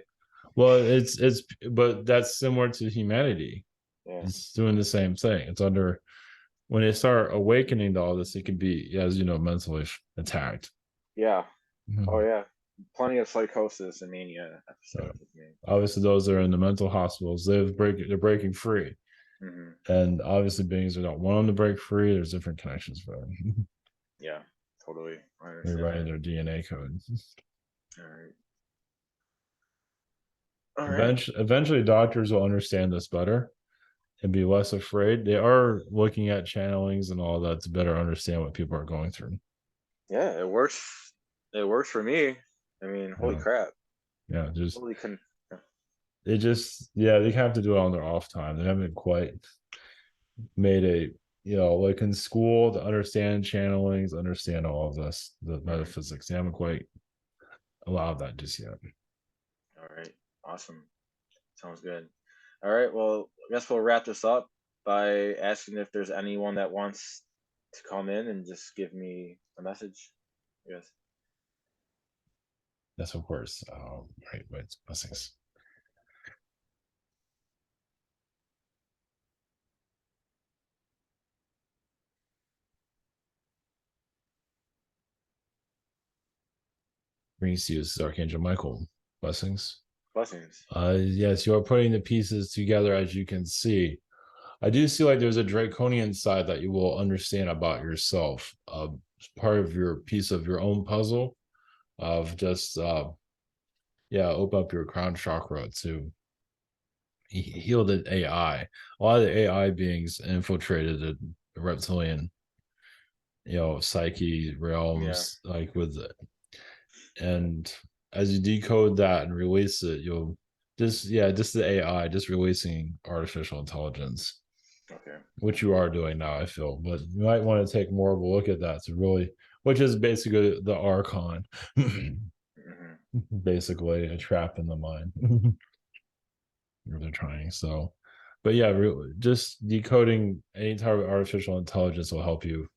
B: Well, but that's similar to humanity.
A: they? Yeah,
B: It's doing the same thing. It's under when they start awakening to all this, it can be, as you know, mentally attacked.
A: yeah. Oh
B: Mhm.
A: yeah, plenty of psychosis and mania
B: Yeah.
A: episodes with me.
B: Obviously, those that are in the mental hospitals, they're breaking free.
A: Hmm.
B: And obviously, beings are not wanting to break free. There's different connections for them.
A: Yeah, totally. I understand
B: Rewriting
A: that.
B: their DNA code.
A: All right, all right.
B: Eventually, doctors will understand this better and be less afraid. They are looking at channelings and all that to better understand what people are going through.
A: Yeah, it works. It works for me. I mean, holy
B: Yeah,
A: crap.
B: yeah. Just
A: Holy con.
B: they just yeah they have to do it on their off time. They haven't quite made a like in school to understand channelings, understand all of this, the
A: Mhm.
B: metaphysics. They haven't quite allowed that just yet.
A: All right, awesome. Sounds good. All right, well, I guess we'll wrap this up by asking if there's anyone that wants to come in and just give me a message. I guess.
B: Yes, of course. Right, wait, blessings. Brings to you is Archangel Michael. Blessings.
A: Blessings.
B: Yes, you are putting the pieces together as you can see. I do see like there's a draconian side that you will understand about yourself. Part of your piece of your own puzzle of just open up your crown chakra to heal the AI. A lot of the AI beings infiltrated the reptilian, psyche
A: Yeah.
B: realms, like with it. And as you decode that and release it, you'll just the AI, just releasing artificial intelligence,
A: Okay.
B: which you are doing now, I feel. But you might want to take more of a look at that to really, which is basically the Archon,
A: Hmm.
B: basically a trap in the mind. They're trying. So, but yeah, just decoding any type of artificial intelligence will help you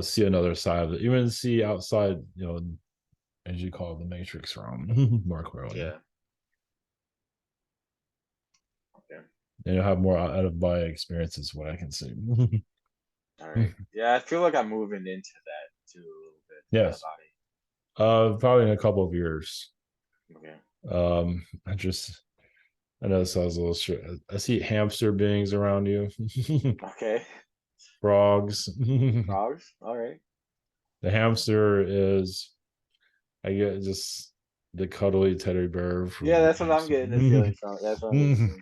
B: see another side of it, even see outside, as you call it, the matrix realm more clearly.
A: Yeah. Okay.
B: And you'll have more out of body experiences, what I can see.
A: All right. Yeah, I feel like I'm moving into that too a little bit. Out of
B: Yes.
A: body.
B: Probably in a couple of years.
A: Okay.
B: I know this sounds a little strange. I see hamster beings around you.
A: Okay.
B: Frogs.
A: Frogs. All right.
B: The hamster is, I get, just the cuddly teddy bear
A: Yeah,
B: from
A: that's what I'm
B: hamster.
A: getting the feeling from. That's what I'm getting the feeling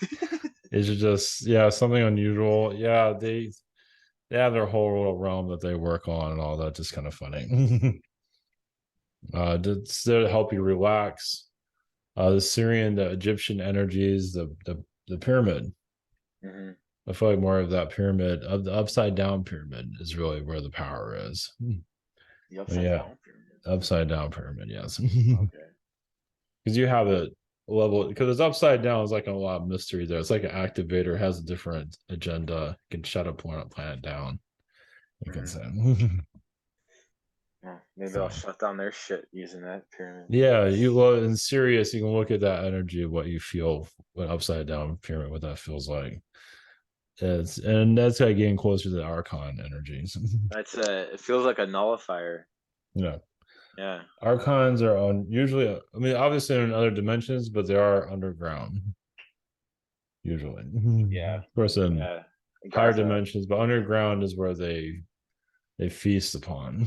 A: from. Yeah.
B: It's just, yeah, something unusual. Yeah, they have their whole little realm that they work on and all that. Just kind of funny. It's there to help you relax. The Syrian, the Egyptian energies, the pyramid.
A: Hmm.
B: I feel like more of that pyramid, of the upside down pyramid, is really where the power is.
A: The upside
B: Yeah,
A: down pyramid.
B: upside down pyramid, yes.
A: Okay.
B: Because you have it level, because it's upside down, is like a lot of mystery there. It's like an activator, has a different agenda, can shut a planet down, you can
A: Hmm.
B: say.
A: Yeah, maybe I'll
B: So
A: shut down their shit using that pyramid.
B: yeah, you, well, in Sirius, you can look at that energy of what you feel when upside down pyramid, what that feels like. And that's like getting closer to the Archon energies.
A: That's it feels like a nullifier.
B: You know,
A: Yeah.
B: Archons are on usually, I mean, obviously in other dimensions, but they are underground usually.
A: Yeah.
B: Of course, in
A: Yeah.
B: higher
A: Garza.
B: dimensions, but underground is where they feast upon.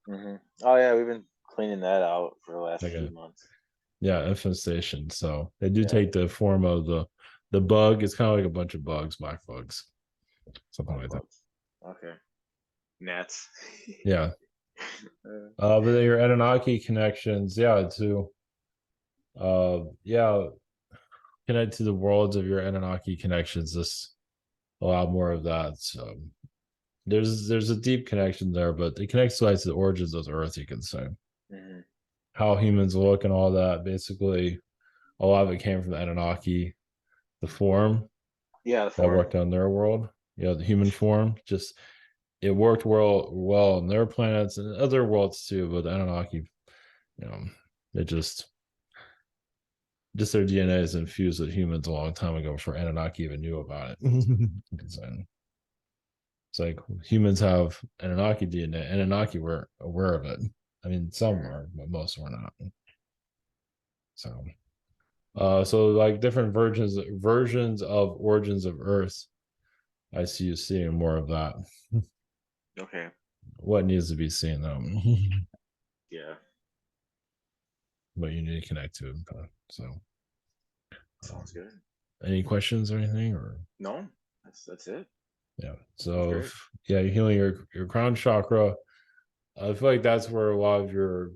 A: Hmm. Oh yeah, we've been cleaning that out for the last
B: Like
A: few
B: a,
A: months.
B: yeah, infestation. So they do
A: Yeah.
B: take the form of the bug. It's kind of like a bunch of bugs, black bugs, something
A: Black
B: like that.
A: bugs. Okay. Gnats.
B: Yeah.
A: Uh,
B: But then your Anunnaki connections, yeah, to yeah, connect to the worlds of your Anunnaki connections. This a lot more of that. So there's a deep connection there, but it connects like to the origins of the Earth, you can say.
A: mhm.
B: How humans look and all that. Basically, a lot of it came from the Anunnaki, the form
A: Yeah, the
B: that
A: form.
B: worked on their world. The human form. Just it worked well on their planets and other worlds too, but the Anunnaki, you know, it just their DNA is infused with humans a long time ago before Anunnaki even knew about it. It's like humans have Anunnaki DNA. Anunnaki were aware of it. I mean, some
A: Mhm.
B: were, but most were not. So, so like different versions of origins of Earth. I see you seeing more of that.
A: Okay.
B: What needs to be seen though,
A: Yeah.
B: but you need to connect to it. So,
A: Sounds
B: um,
A: good.
B: any questions or anything, or
A: No, that's it.
B: yeah.
A: Sounds
B: So,
A: great.
B: yeah, you're healing your crown chakra. I feel like that's where a lot of your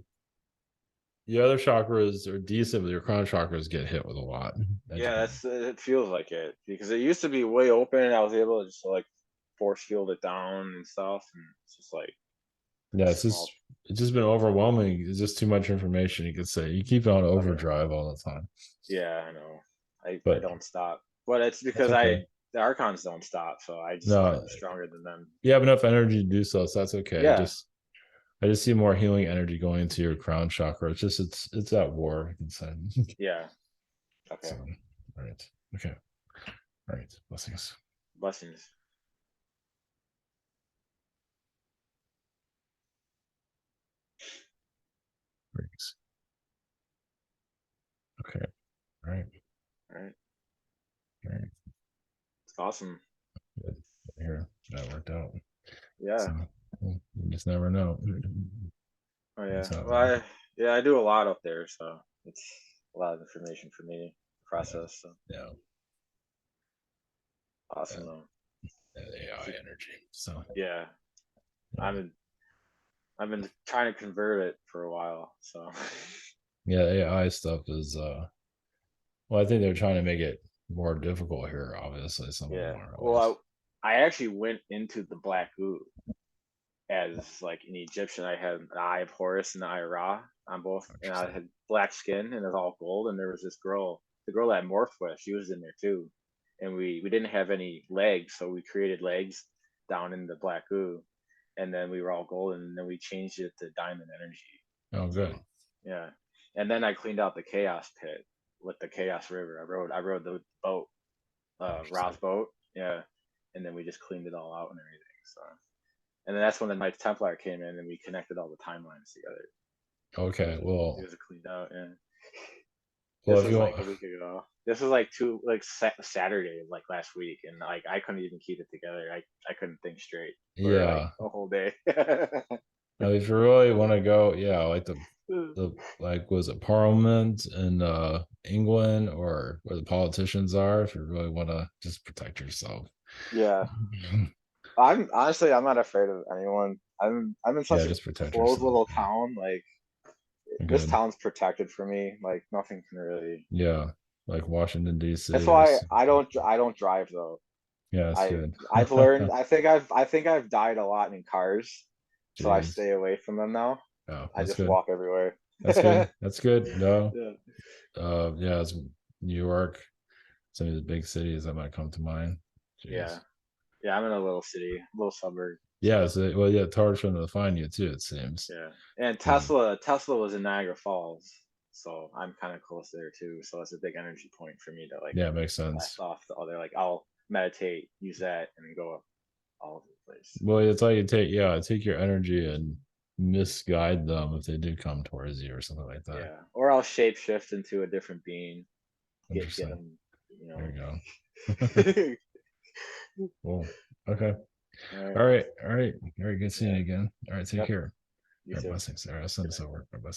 B: other chakras are decent, but your crown chakras get hit with a lot. As you
A: Yeah,
B: can,
A: that's it feels like it because it used to be way open and I was able to just like force field it down and stuff and it's just like
B: yeah,
A: small.
B: it's just been overwhelming. It's just too much information. You could say you keep it on
A: Okay.
B: overdrive all the time,
A: Yeah, I know. I
B: but
A: don't stop. But it's
B: that's
A: because
B: okay.
A: the archons don't stop, so I just want to
B: No,
A: be stronger than them.
B: you have enough energy to do so, so that's okay.
A: Yeah.
B: Just I just see more healing energy going into your crown chakra. It's just it's at war inside.
A: Yeah.
B: So,
A: Okay.
B: all right, okay, all right. Blessings.
A: Blessings.
B: Thanks. Okay, all right,
A: All right.
B: all right.
A: It's awesome.
B: Good. Here, that worked out.
A: Yeah.
B: So you just never know.
A: Oh
B: That's
A: yeah.
B: how.
A: Well, yeah, I do a lot up there, so it's a lot of information for me to
B: Yeah,
A: process. So
B: yeah,
A: awesome
B: yeah,
A: though.
B: the AI energy. So
A: Yeah.
B: yeah,
A: I've been I've been trying to convert it for a while. So
B: yeah, AI stuff is well, I think they're trying to make it more difficult here. Obviously, some of them
A: yeah.
B: are at least.
A: Well, I actually went into the Black Ood as like an Egyptian. I had an Eye of Horus and the Eye of Ra on both, and I
B: Interesting.
A: had black skin and it was all gold. And there was this girl, the girl that I morphed with, she was in there too. and we didn't have any legs, so we created legs down in the black goo, and then we were all golden, and then we changed it to diamond energy.
B: Oh, good.
A: So yeah, and then I cleaned out the chaos pit with the chaos river. I rode the boat,
B: Interesting.
A: Ra's boat, yeah, and then we just cleaned it all out and everything. So, and then that's when the Knights Templar came in, and we connected all the timelines together.
B: Okay.
A: It
B: Well,
A: was cleaned out, yeah.
B: well,
A: This
B: if
A: was
B: you
A: like
B: want,
A: a week ago. This was like Saturday, like last week, and like I couldn't even keep it together. I couldn't think straight for like
B: yeah.
A: a whole day.
B: Now, if you really want to go, yeah, like the like was it Parliament in England or where the politicians are, if you really want to just protect yourself.
A: Yeah, I'm not afraid of anyone. I'm in
B: Yeah,
A: such a
B: just protect
A: closed
B: yourself.
A: little town. Like this
B: Good.
A: town's protected for me. Like nothing can really.
B: Yeah, like Washington
A: That's
B: D.C. or
A: why I don't drive though.
B: yeah, that's
A: I
B: good.
A: I've learned. I think I've died a lot in cars, so I
B: Jeez.
A: stay away from them now.
B: Oh,
A: I
B: that's
A: just
B: good.
A: walk everywhere.
B: That's good. That's good. No,
A: Yeah.
B: yeah, it's New York, some of the big cities that might come to mind.
A: Yeah.
B: Jeez.
A: Yeah, I'm in a little city, little suburb.
B: Yeah,
A: So
B: so well, yeah, it's hard for them to find you too, it seems.
A: yeah. And
B: 'Cause-
A: Tesla was in Niagara Falls. So I'm kind of close there too. So it's a big energy point for me to like
B: yeah, it makes
A: blast
B: sense.
A: off the other, like I'll meditate, use that, and go all over the place.
B: Well, it's like you take, yeah, take your energy and misguide them if they do come towards you or something like that.
A: Yeah. Or I'll shapeshift into a different being. Get
B: Interesting.
A: them, you
B: There
A: know.
B: you go. Cool. Okay.
A: All right.
B: All right. All right. Very good seeing
A: Yeah.
B: you again. All right. Take
A: Yep.
B: care.
A: You
B: All right.
A: too.
B: Blessings. All right. I'll send
A: Good
B: this
A: night.
B: over. All right, blessings.